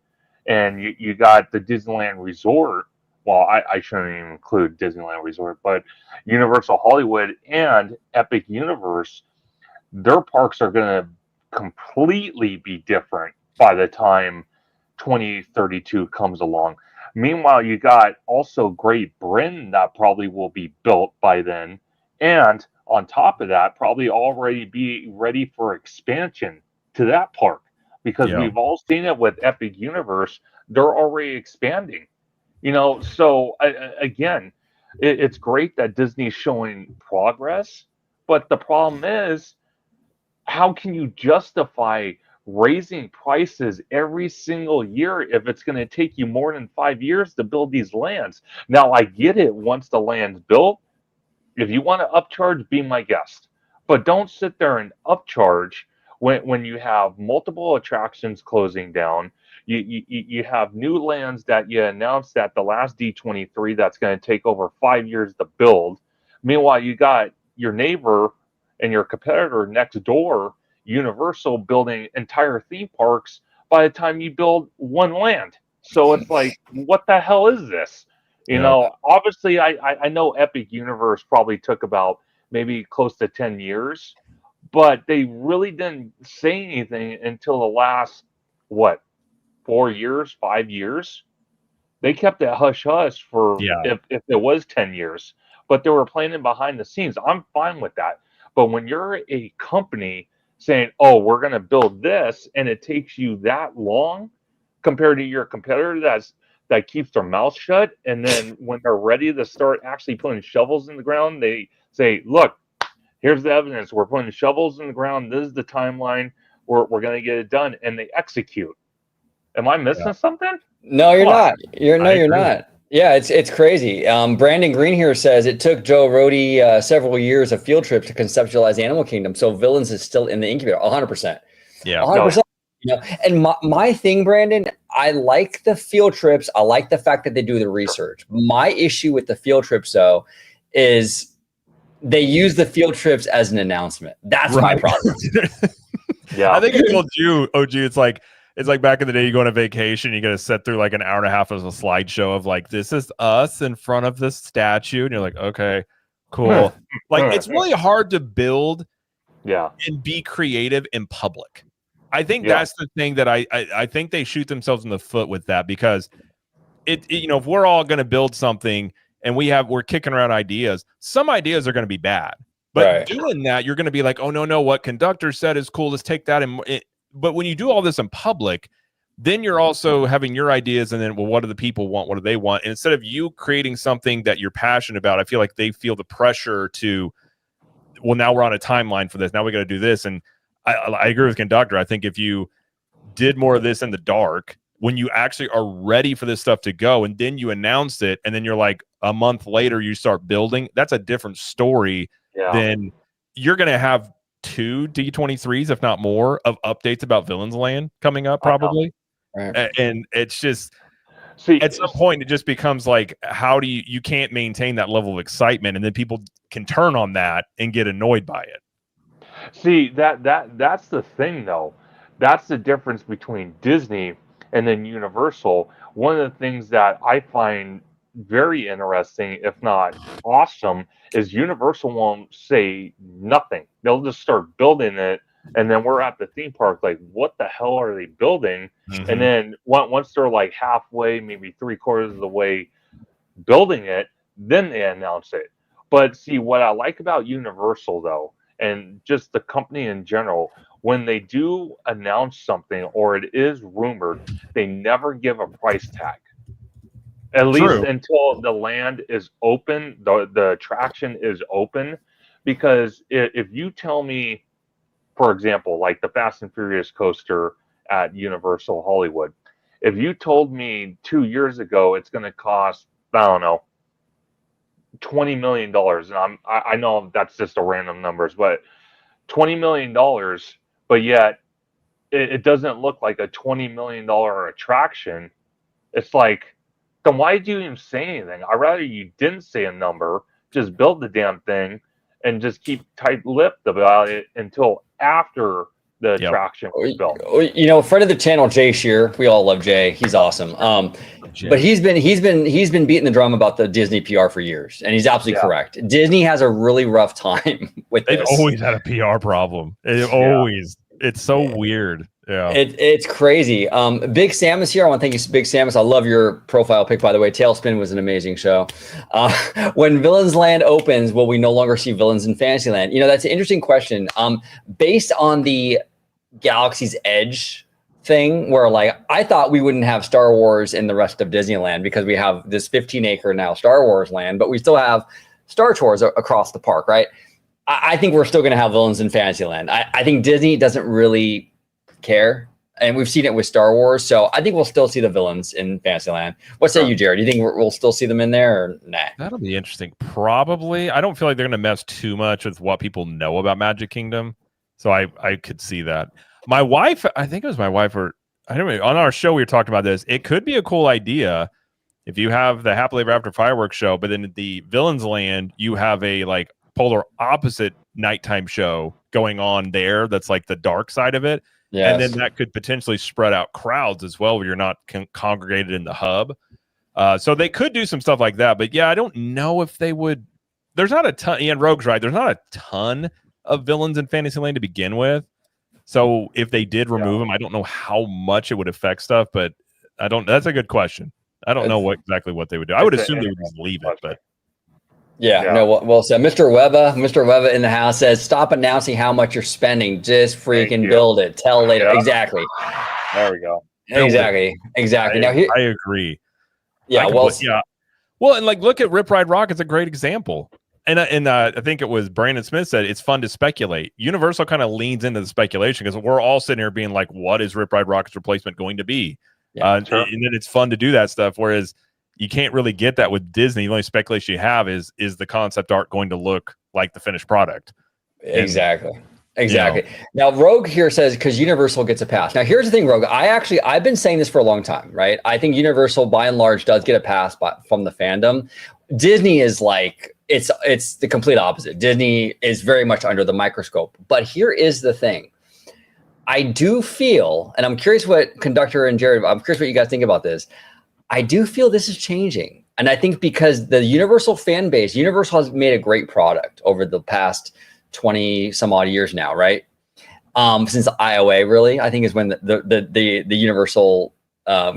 and you got the Disneyland Resort. Well, I shouldn't even include Disneyland Resort, but Universal Hollywood and Epic Universe, their parks are going to completely be different by the time 2032 comes along. Meanwhile, you got also Great Britain that probably will be built by then, and on top of that, probably already be ready for expansion to that park, because we've all seen it with Epic Universe. They're already expanding, so again, it's great that Disney's showing progress, but the problem is, how can you justify raising prices every single year if it's going to take you more than 5 years to build these lands? Now, I get it. Once the land's built, if you want to upcharge, be my guest, but don't sit there and upcharge when you have multiple attractions closing down. You have new lands that you announced at the last D23 that's going to take over 5 years to build. Meanwhile, you got your neighbor and your competitor next door, Universal, building entire theme parks by the time you build one land. So it's like, what the hell is this? Obviously, I know Epic Universe probably took about maybe close to 10 years, but they really didn't say anything until the last, 4 years, 5 years? They kept it hush-hush for if it was 10 years, but they were planning behind the scenes. I'm fine with that. But when you're a company saying, oh, we're going to build this, and it takes you that long compared to your competitor that keeps their mouth shut, and then when they're ready to start actually putting shovels in the ground, they say, look, here's the evidence. We're putting shovels in the ground. This is the timeline. We're going to get it done, and they execute. Am I missing something? No, you're not. You're not. Yeah, it's crazy. Brandon Green here says it took Joe Rohde several years of field trips to conceptualize Animal Kingdom, so Villains is still in the incubator. 100%. Yeah, 100%. And my thing, Brandon, I like the field trips. I like the fact that they do the research. My issue with the field trips, though, is they use the field trips as an announcement. That's my problem. Yeah, I think I told you, OG, it's like back in the day, you go on a vacation, you got to sit through like an hour and a half of a slideshow of like, this is us in front of this statue. And you're like, okay, Cool. Like, it's really hard to build Yeah. and be creative in public. I think Yeah. that's the thing that I think they shoot themselves in the foot with that, because you know, if we're all going to build something and we're kicking around ideas, some ideas are going to be bad. But doing that, you're going to be like, oh, no, what Conductor said is cool. Let's take that. But when you do all this in public, then you're also having your ideas, and then, well, what do the people want? What do they want? And instead of you creating something that you're passionate about, I feel like they feel the pressure to, well, now we're on a timeline for this. Now we got to do this. And I agree with Conductor. I think if you did more of this in the dark, when you actually are ready for this stuff to go, and then you announce it, and then you're like a month later you start building, that's a different story than you're going to have 2 D23s, if not more, of updates about Villains Land coming up probably. And it's just, at some point it just becomes like, how do you can't maintain that level of excitement, and then people can turn on that and get annoyed by it. See, that's the thing, though. That's the difference between Disney and then Universal. One of the things that I find very interesting, if not awesome, is Universal won't say nothing. They'll just start building it, and then we're at the theme park like, what the hell are they building? Mm-hmm. And then once they're like halfway, maybe 3/4 of the way building it, then they announce it. But see, what I like about Universal, though, and just the company in general, when they do announce something or it is rumored, they never give a price tag. At least until the land is open, the attraction is open. Because if you tell me, for example, like the Fast and Furious coaster at Universal Hollywood, if you told me 2 years ago it's going to cost, I don't know, $20 million, and I know that's just a random numbers, but $20 million, but yet it doesn't look like a $20 million attraction. It's like, then why did you even say anything? I'd rather you didn't say a number, just build the damn thing, and just keep tight-lipped about it until after the attraction was built. You know, a friend of the channel, Jay Shear. We all love Jay. He's awesome. But he's been beating the drum about the Disney PR for years, and he's absolutely correct. Disney has a really rough time with this. They've always had a PR problem. It's so weird. Yeah, it's crazy. Big Sam is here. I want to thank you, Big Samus. I love your profile pic, by the way. Tailspin was an amazing show. When Villains Land opens, will we no longer see villains in Fantasyland? You know, that's an interesting question. Based on the Galaxy's Edge thing, where like I thought we wouldn't have Star Wars in the rest of Disneyland because we have this 15-acre now Star Wars land, but we still have Star Tours across the park, right? I think we're still going to have villains in Fantasyland. I think Disney doesn't really care, and we've seen it with Star Wars, so I think we'll still see the villains in Fantasyland. What say you, Jared? Do you think we'll still see them in there, or nah? That'll be interesting. Probably. I don't feel like they're going to mess too much with what people know about Magic Kingdom, so I could see that. My wife, I think it was my wife, or I don't know, on our show we were talking about this. It could be a cool idea if you have the Happily Ever After fireworks show, but in the Villains Land you have a like polar opposite nighttime show going on there. That's like the dark side of it. Yes. And then that could potentially spread out crowds as well, where you're not congregated in the hub. So they could do some stuff like that. But yeah, I don't know if they would. There's not a ton. Ian Rogue's right. There's not a ton of villains in Fantasyland to begin with. So if they did remove them, I don't know how much it would affect stuff. But I don't. That's a good question. I don't know exactly what they would do. I would assume they would just leave it. But no, well said. Mr. Webba in the house says, stop announcing how much you're spending. Just freaking build it. Tell later. Yeah. Exactly. There we go. Exactly. Now here, I agree. Yeah. Well, and like, look at Rip Ride Rock. It's a great example. And I think it was Brandon Smith said it's fun to speculate. Universal kind of leans into the speculation because we're all sitting here being like, what is Rip Ride Rocket's replacement going to be? And then it's fun to do that stuff. Whereas you can't really get that with Disney. The only speculation you have is the concept art going to look like the finished product? Exactly. You know. Now, Rogue here says, because Universal gets a pass. Now, here's the thing, Rogue. I've been saying this for a long time, right? I think Universal, by and large, does get a pass from the fandom. Disney is like, it's the complete opposite. Disney is very much under the microscope. But here is the thing. I do feel, and I'm curious what Conductor and Jared, I'm curious what you guys think about this. I do feel this is changing. And I think because the Universal fan base, Universal has made a great product over the past 20 some odd years now, right? Since IOA, really, I think is when the Universal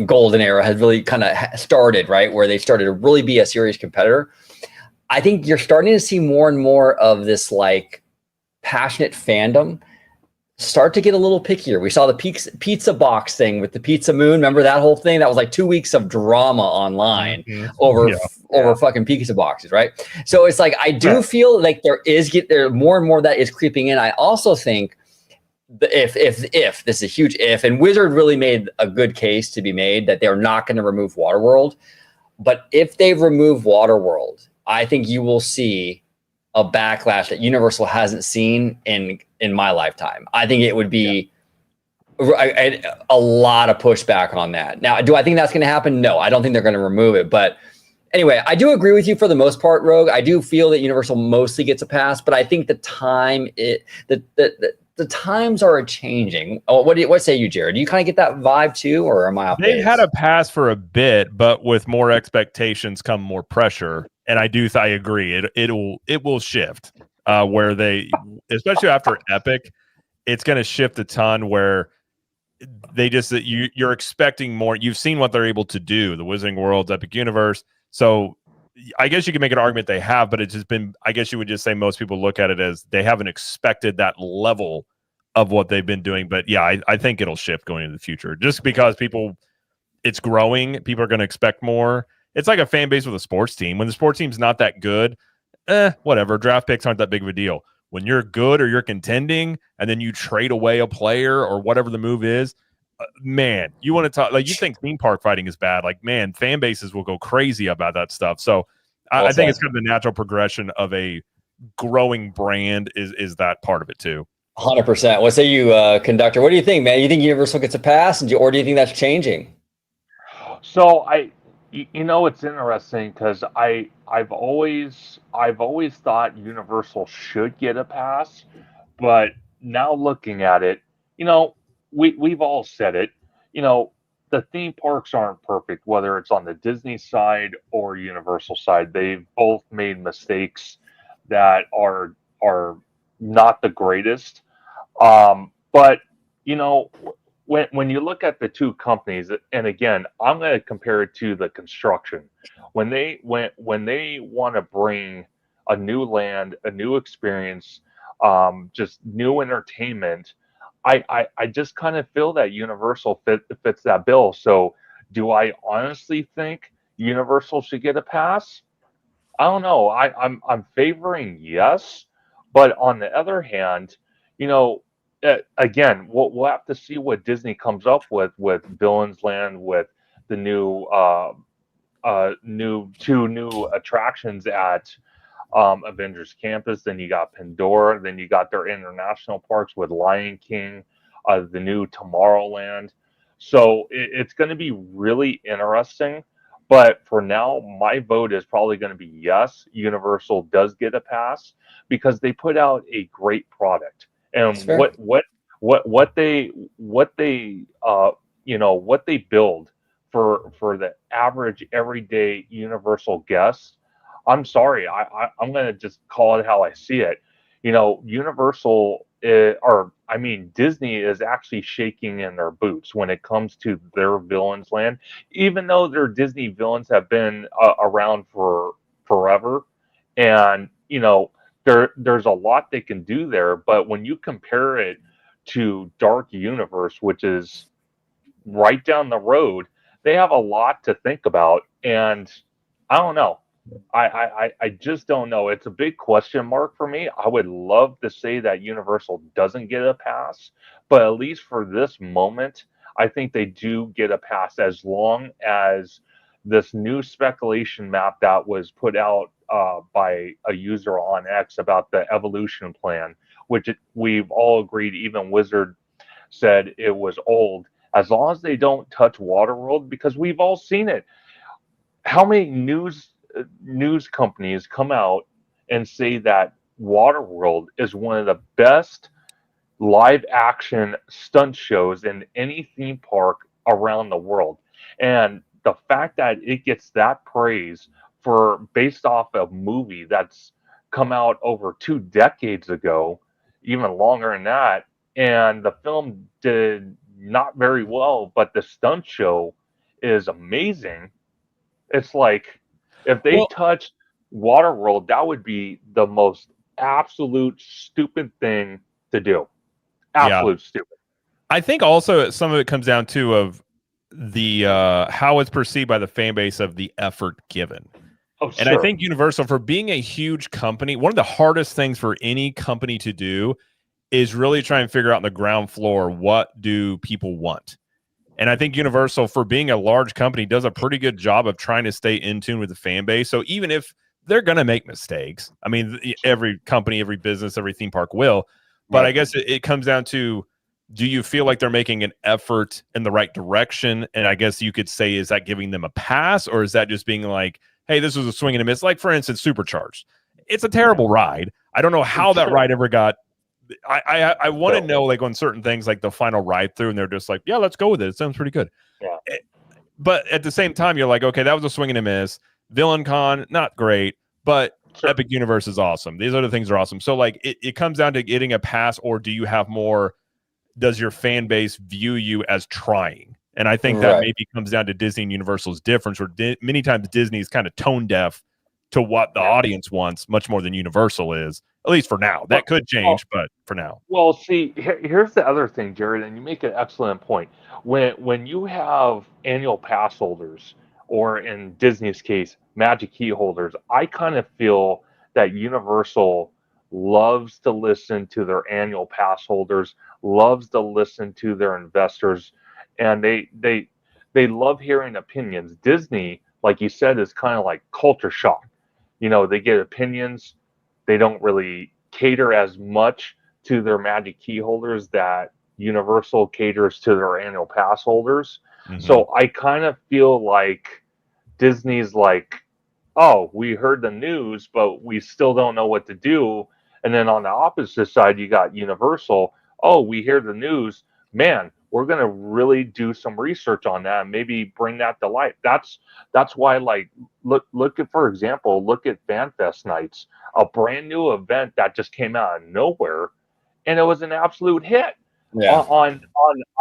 golden era has really kind of started, right? Where they started to really be a serious competitor. I think you're starting to see more and more of this like passionate fandom start to get a little pickier. We saw the pizza box thing with the Pizza Moon. Remember that whole thing? That was like 2 weeks of drama online over fucking pizza boxes, right? So it's like I do feel like there more and more that is creeping in. I also think if this is a huge if, and Wizard really made a good case to be made that they're not going to remove Waterworld, but if they remove Waterworld, I think you will see a backlash that Universal hasn't seen in my lifetime. I think it would be a lot of pushback on that. Now, do I think that's going to happen? No, I don't think they're going to remove it. But anyway, I do agree with you for the most part, Rogue. I do feel that Universal mostly gets a pass, but I think the times are changing. Oh, what say you, Jared? Do you kind of get that vibe too, or am I off base? They've had a pass for a bit, but with more expectations come more pressure. And I agree. It will shift where they, especially after Epic, it's going to shift a ton where they just you're expecting more. You've seen what they're able to do, the Wizarding Worlds, Epic Universe. So I guess you can make an argument they have, but it's just been. I guess you would just say most people look at it as they haven't expected that level of what they've been doing. But yeah, I think it'll shift going into the future, just because it's growing. People are going to expect more. It's like a fan base with a sports team. When the sports team's not that good, whatever. Draft picks aren't that big of a deal. When you're good or you're contending, and then you trade away a player or whatever the move is, man, you want to talk like you think theme park fighting is bad. Like, man, fan bases will go crazy about that stuff. So I think it's kind of the natural progression of a growing brand is that part of it too. 100%. What say you, Conductor? What do you think, man? You think Universal gets a pass, or do you think that's changing? So it's interesting because I've always thought Universal should get a pass, but now looking at it, we've all said it, the theme parks aren't perfect, whether it's on the Disney side or Universal side. They've both made mistakes that are not the greatest. But when you look at the two companies, and again, I'm going to compare it to the construction. When they want to bring a new land, a new experience, just new entertainment, I just kind of feel that Universal fits that bill. So, do I honestly think Universal should get a pass? I don't know. I'm favoring yes, but on the other hand, again, we'll have to see what Disney comes up with Villains Land, with the two new attractions at Avengers Campus. Then you got Pandora. Then you got their international parks with Lion King, the new Tomorrowland. So it's going to be really interesting. But for now, my vote is probably going to be yes. Universal does get a pass because they put out a great product, and what they build for the average everyday Universal guest. I'm sorry, I'm going to just call it how I see it. Disney is actually shaking in their boots when it comes to their Villains Land, even though their Disney villains have been around for forever, and there's a lot they can do there. But when you compare it to Dark Universe, which is right down the road, they have a lot to think about, and I don't know. I just don't know. It's a big question mark for me. I would love to say that Universal doesn't get a pass, but at least for this moment, I think they do get a pass, as long as this new speculation map that was put out by a user on X about the evolution plan, which we've all agreed, even Wizard said it was old. As long as they don't touch Waterworld, because we've all seen it. How many news companies come out and say that Waterworld is one of the best live action stunt shows in any theme park around the world? And the fact that it gets that praise for based off a movie that's come out over 2 decades ago, even longer than that, and the film did not very well, but the stunt show is amazing. It's like if they Well, touched Waterworld, that would be the most absolute stupid thing to do. yeah. Absolute stupid. I think also some of it comes down to of the how it's perceived by the fan base of the effort given. Oh, And I think Universal, for being a huge company, one of the hardest things for any company to do is really try and figure out on the ground floor, what do people want? And I think Universal, for being a large company, does a pretty good job of trying to stay in tune with the fan base. So even if they're going to make mistakes, I mean, every company, every business, every theme park will. But I guess it comes down to, do you feel like they're making an effort in the right direction? And I guess you could say, is that giving them a pass, or is that just being like, hey, this was a swing and a miss? Like, for instance, Supercharged. It's a terrible ride. I don't know how that ride ever got. I want to know, like, on certain things, like the final ride through, and they're just like, yeah, let's go with it. It sounds pretty good. Yeah. But at the same time, you're like, okay, that was a swing and a miss. Villain Con, not great, but Epic Universe is awesome. These other things are awesome. So, like, it comes down to getting a pass, or do you have more? Does your fan base view you as trying? And I think that maybe comes down to Disney and Universal's difference, where many times Disney is kind of tone deaf to what the audience wants, much more than Universal is, at least for now. That could change, but for now. Well, see, here's the other thing, Jared, and you make an excellent point. When you have annual pass holders, or in Disney's case, Magic Key holders, I kind of feel that Universal loves to listen to their annual pass holders, loves to listen to their investors, and they love hearing opinions. Disney, like you said, is kind of like culture shock. They get opinions. They don't really cater as much to their Magic Key holders that Universal caters to their annual pass holders. Mm-hmm. So I kind of feel like Disney's like, oh, we heard the news, but we still don't know what to do. And then on the opposite side, you got Universal. Oh, we hear the news. Man, we're going to really do some research on that and maybe bring that to life. That's why, like, look at, for example, look at FanFest Nights, a brand new event that just came out of nowhere, and it was an absolute hit on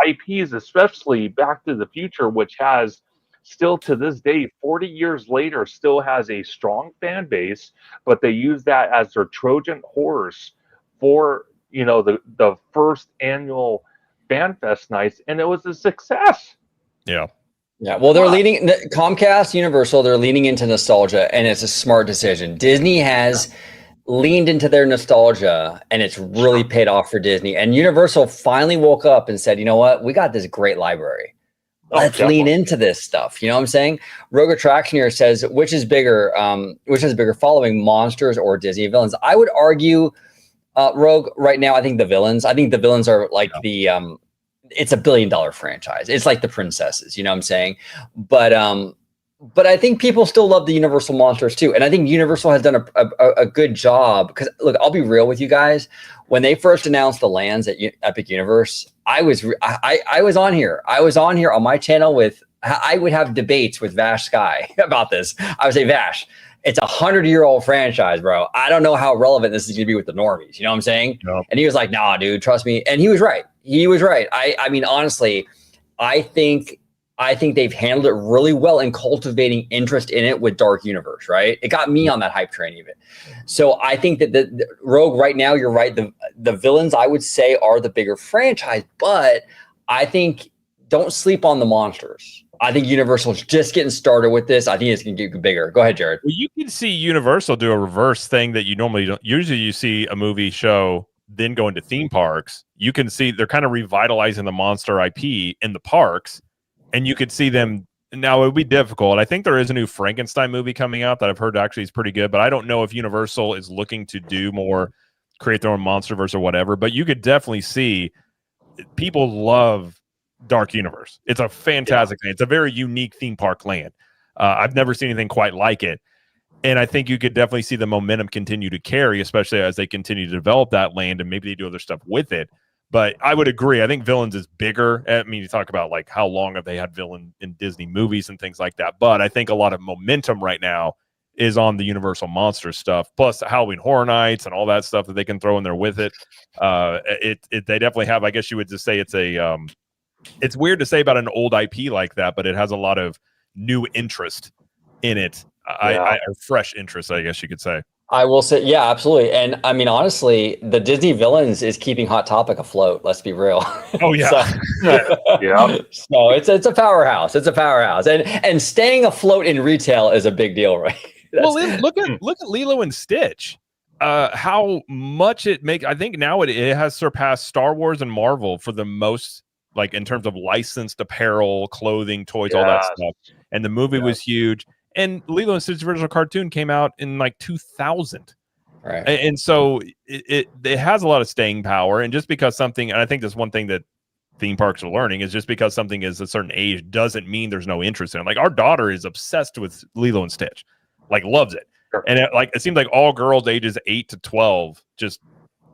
IPs, especially Back to the Future, which has still to this day, 40 years later, still has a strong fan base, but they use that as their Trojan horse for, the first annual FanFest Nights, and it was a success. Yeah. Yeah. Well, they're leaning Comcast, Universal, they're leaning into nostalgia, and it's a smart decision. Disney has leaned into their nostalgia, and it's really paid off for Disney. And Universal finally woke up and said, you know what? We got this great library. Let's lean into this stuff. You know what I'm saying? Rogue Attraction here says, which is bigger following, Monsters or Disney villains? I would argue, Rogue, right now, I think the villains are like it's $1 billion franchise. It's like the princesses, you know what I'm saying? But I think people still love the Universal monsters too. And I think Universal has done a good job, because look, I'll be real with you guys. When they first announced the lands at Epic Universe, I was on here. I was on here on my channel I would have debates with Vash Sky about this. I would say, Vash, it's a 100-year-old franchise, bro. I don't know how relevant this is going to be with the normies. You know what I'm saying? Yep. And he was like, nah, dude, trust me. And he was right. I mean, honestly, I think they've handled it really well in cultivating interest in it with Dark Universe, right? It got me on that hype train even. So I think that the Rogue right now, you're right. The villains, I would say, are the bigger franchise, but I think don't sleep on the monsters. I think Universal's just getting started with this. I think it's going to get bigger. Go ahead, Jared. Well, you can see Universal do a reverse thing that you normally don't. Usually you see a movie show, then go into theme parks. You can see they're kind of revitalizing the monster IP in the parks, and you could see them. Now, it would be difficult. I think there is a new Frankenstein movie coming out that I've heard actually is pretty good, but I don't know if Universal is looking to do more, create their own Monsterverse or whatever, but you could definitely see people love Dark Universe. It's a fantastic thing. It's a very unique theme park land. I've never seen anything quite like it. And I think you could definitely see the momentum continue to carry, especially as they continue to develop that land, and maybe they do other stuff with it. But I would agree. I think villains is bigger. I mean, you talk about like how long have they had villain in Disney movies and things like that. But I think a lot of momentum right now is on the Universal Monster stuff, plus Halloween Horror Nights and all that stuff that they can throw in there with it. They definitely have. I guess you would just say it's a. It's weird to say about an old IP like that, but it has a lot of new interest in it. Fresh interest, I guess you could say. I will say, yeah, absolutely. And I mean, honestly, the Disney villains is keeping Hot Topic afloat. Let's be real. Oh yeah. So it's a powerhouse. It's a powerhouse. And staying afloat in retail is a big deal, right? Well, look at Lilo and Stitch. How much it make? I think now it has surpassed Star Wars and Marvel for the most, like in terms of licensed apparel, clothing, toys, all that stuff. And the movie was huge. And Lilo and Stitch's original cartoon came out in like 2000. Right. And so it has a lot of staying power. And just because something, and I think that's one thing that theme parks are learning, is just because something is a certain age doesn't mean there's no interest in it. Like our daughter is obsessed with Lilo and Stitch, like loves it. Sure. And it seems like all girls ages 8 to 12, just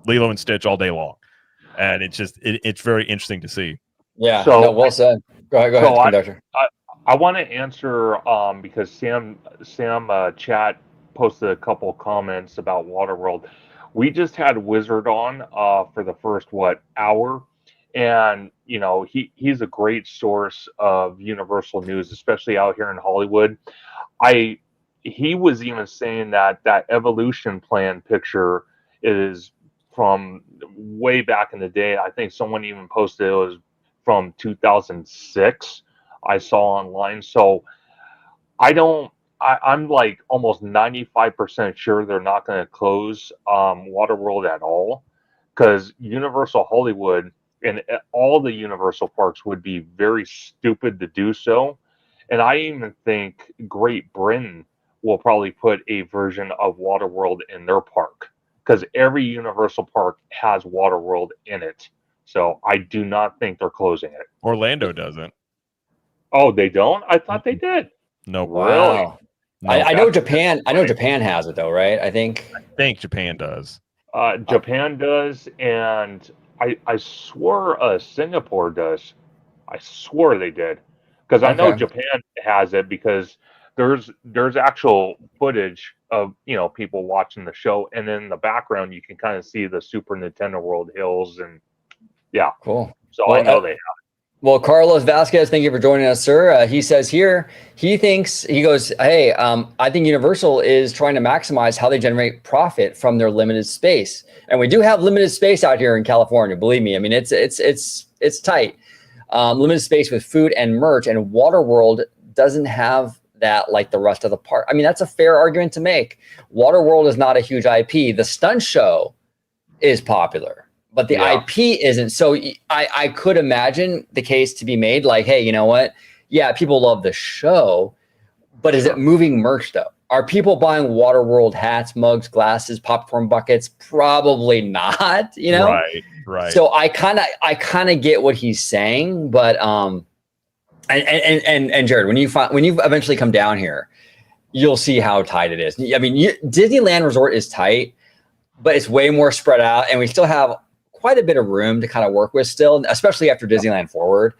Lilo and Stitch all day long. And it's very interesting to see. Yeah. So well said. Go ahead, Conductor. I want to answer because Sam chat posted a couple comments about Waterworld. We just had Wizard on for the first hour, and he's a great source of Universal news, especially out here in Hollywood. He was even saying that Evolution Plan picture is from way back in the day. I think someone even posted it was from 2006. I saw online. So I'm like almost 95% sure they're not going to close Waterworld at all, because Universal Hollywood and all the Universal parks would be very stupid to do so. And I even think Great Britain will probably put a version of Waterworld in their park, because every Universal park has Waterworld in it. So I do not think they're closing it. Orlando doesn't. Oh, they don't? I thought they did. No, really. No, I know Japan. I know Japan has it though, right? I think Japan does. Japan does, and I swore Singapore does. I swore they did, because I know Japan has it, because there's actual footage of people watching the show, and in the background you can kind of see the Super Nintendo World hills, and cool. So I know they have it. Well, Carlos Vasquez, thank you for joining us, sir. He says here, he goes, hey, I think Universal is trying to maximize how they generate profit from their limited space. And we do have limited space out here in California. Believe me. I mean, it's tight. Limited space with food and merch, and Waterworld doesn't have that like the rest of the park. I mean, that's a fair argument to make. Waterworld is not a huge IP. The stunt show is popular, but the IP isn't. So I could imagine the case to be made like, hey, you know what? Yeah, people love the show, but is it moving merch though? Are people buying Waterworld hats, mugs, glasses, popcorn buckets? Probably not, Right. So I kind of get what he's saying, but and Jared, when you eventually come down here, you'll see how tight it is. I mean, Disneyland Resort is tight, but it's way more spread out, and we still have quite a bit of room to kind of work with still, especially after Disneyland Forward.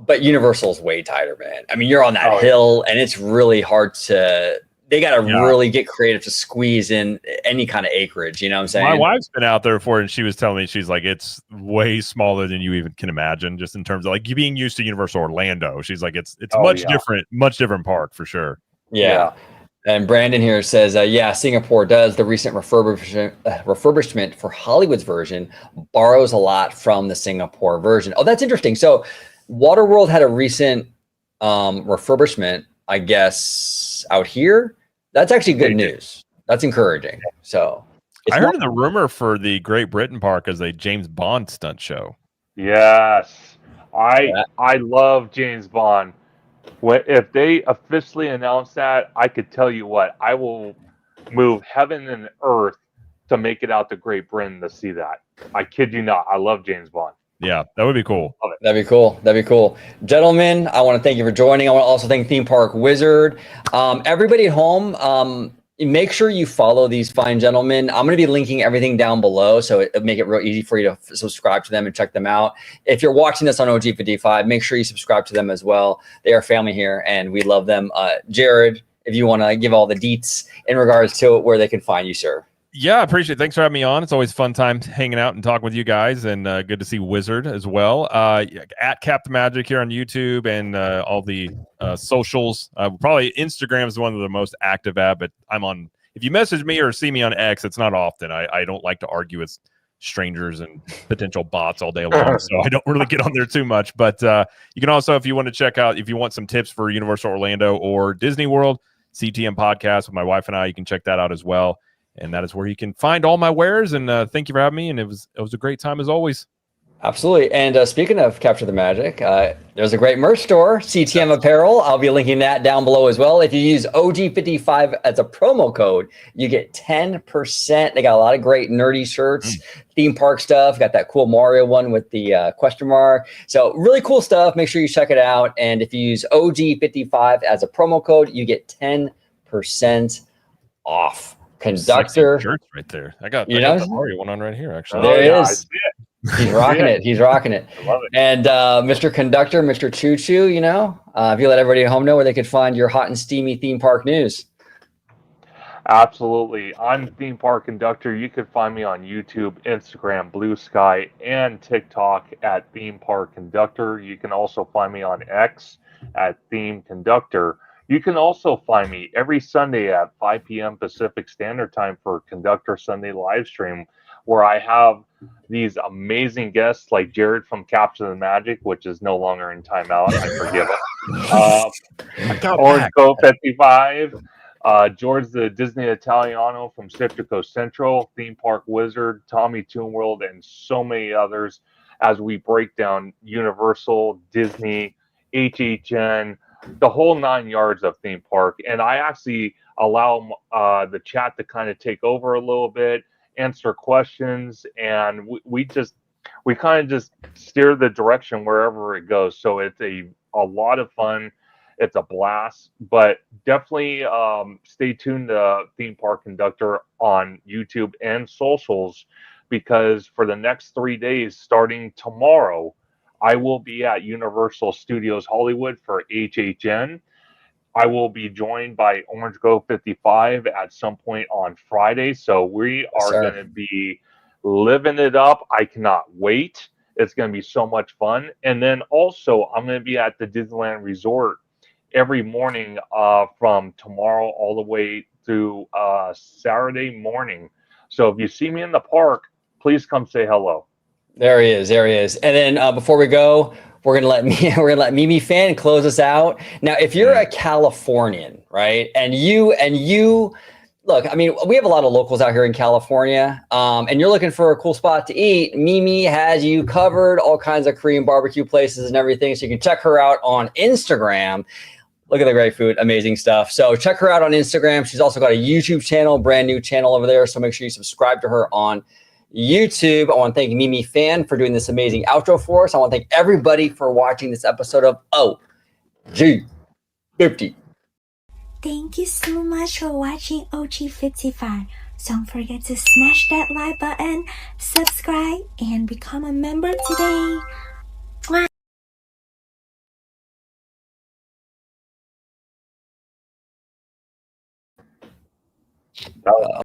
But Universal is way tighter, man. I mean, you're on that hill, and it's really hard to. They got to really get creative to squeeze in any kind of acreage. You know what I'm saying? My wife's been out there before, and she was telling me, she's like, it's way smaller than you even can imagine, just in terms of like you being used to Universal Orlando. She's like, it's much different park for sure. Yeah. And Brandon here says, Singapore does. The recent refurbishment for Hollywood's version borrows a lot from the Singapore version. Oh, that's interesting. So Waterworld had a recent refurbishment, I guess, out here. That's actually good news. That's encouraging. So I heard the rumor for the Great Britain park is a James Bond stunt show. Yes. I love James Bond. If they officially announce that, I could tell you what, I will move heaven and earth to make it out to Great Britain to see that. I kid you not. I love James Bond. Yeah, that would be cool. That'd be cool. Gentlemen, I want to thank you for joining. I want to also thank Theme Park Wizard. Everybody at home, make sure you follow these fine gentlemen. I'm going to be linking everything down below, so it'll make it real easy for you to subscribe to them and check them out. If you're watching this on OG55, make sure you subscribe to them as well. They are family here, and we love them. Jared, if you want to give all the deets in regards to where they can find you, sir. Yeah, I appreciate it. Thanks for having me on. It's always a fun time hanging out and talking with you guys, and good to see Wizard as well. At Captain Magic here on YouTube and all the socials. Probably Instagram is one of the most active at, but I'm on. If you message me or see me on X, it's not often. I don't like to argue with strangers and potential bots all day long, so I don't really get on there too much. But you can also, if you want to check out, if you want some tips for Universal Orlando or Disney World, CTM podcast with my wife and I, you can check that out as well. And that is where you can find all my wares. And thank you for having me. And it was a great time as always. Absolutely. And speaking of Capture the Magic, there's a great merch store, CTM Apparel. I'll be linking that down below as well. If you use OG55 as a promo code, you get 10%. They got a lot of great nerdy shirts, theme park stuff. Got that cool Mario one with the question mark. So really cool stuff. Make sure you check it out. And if you use OG55 as a promo code, you get 10% off. Conductor shirts right there. I got the Mario one on right here, actually. There it is. He's rocking it. He's rocking it. I love it. And Mr. Conductor, Mr. Choo Choo, if you let everybody at home know where they could find your hot and steamy theme park news. Absolutely. I'm Theme Park Conductor. You can find me on YouTube, Instagram, Blue Sky, and TikTok at Theme Park Conductor. You can also find me on X at Theme Conductor. You can also find me every Sunday at 5 p.m. Pacific Standard Time for Conductor Sunday live stream, where I have these amazing guests like Jared from Capture the Magic, which is no longer in timeout. I forgive him. Orange Go 55. George the Disney Italiano from Citrico Central, Theme Park Wizard, Tommy Toon World, and so many others as we break down Universal, Disney, HHN, the whole 9 yards of theme park. And I actually allow the chat to kind of take over a little bit, answer questions, and we kind of just steer the direction wherever it goes. So it's a lot of fun. It's a blast, but definitely stay tuned to Theme Park Conductor on YouTube and socials, because for the next 3 days, starting tomorrow, I will be at Universal Studios Hollywood for HHN. I will be joined by Orange Go 55 at some point on Friday. So we are going to be living it up. I cannot wait. It's going to be so much fun. And then also, I'm going to be at the Disneyland Resort every morning from tomorrow all the way through Saturday morning. So if you see me in the park, please come say hello. There he is. And then before we go, we're gonna let Mimi Fan close us out. Now, if you're a Californian, right, and you look, I mean, we have a lot of locals out here in California, and you're looking for a cool spot to eat. Mimi has you covered, all kinds of Korean barbecue places and everything. So you can check her out on Instagram. Look at the great food, amazing stuff. So check her out on Instagram. She's also got a YouTube channel, brand new channel over there. So make sure you subscribe to her on YouTube. I want to thank Mimi Fan for doing this amazing outro for us. I want to thank everybody for watching this episode of OG50. Thank you so much for watching OG55. Don't forget to smash that like button, subscribe, and become a member today. Mwah.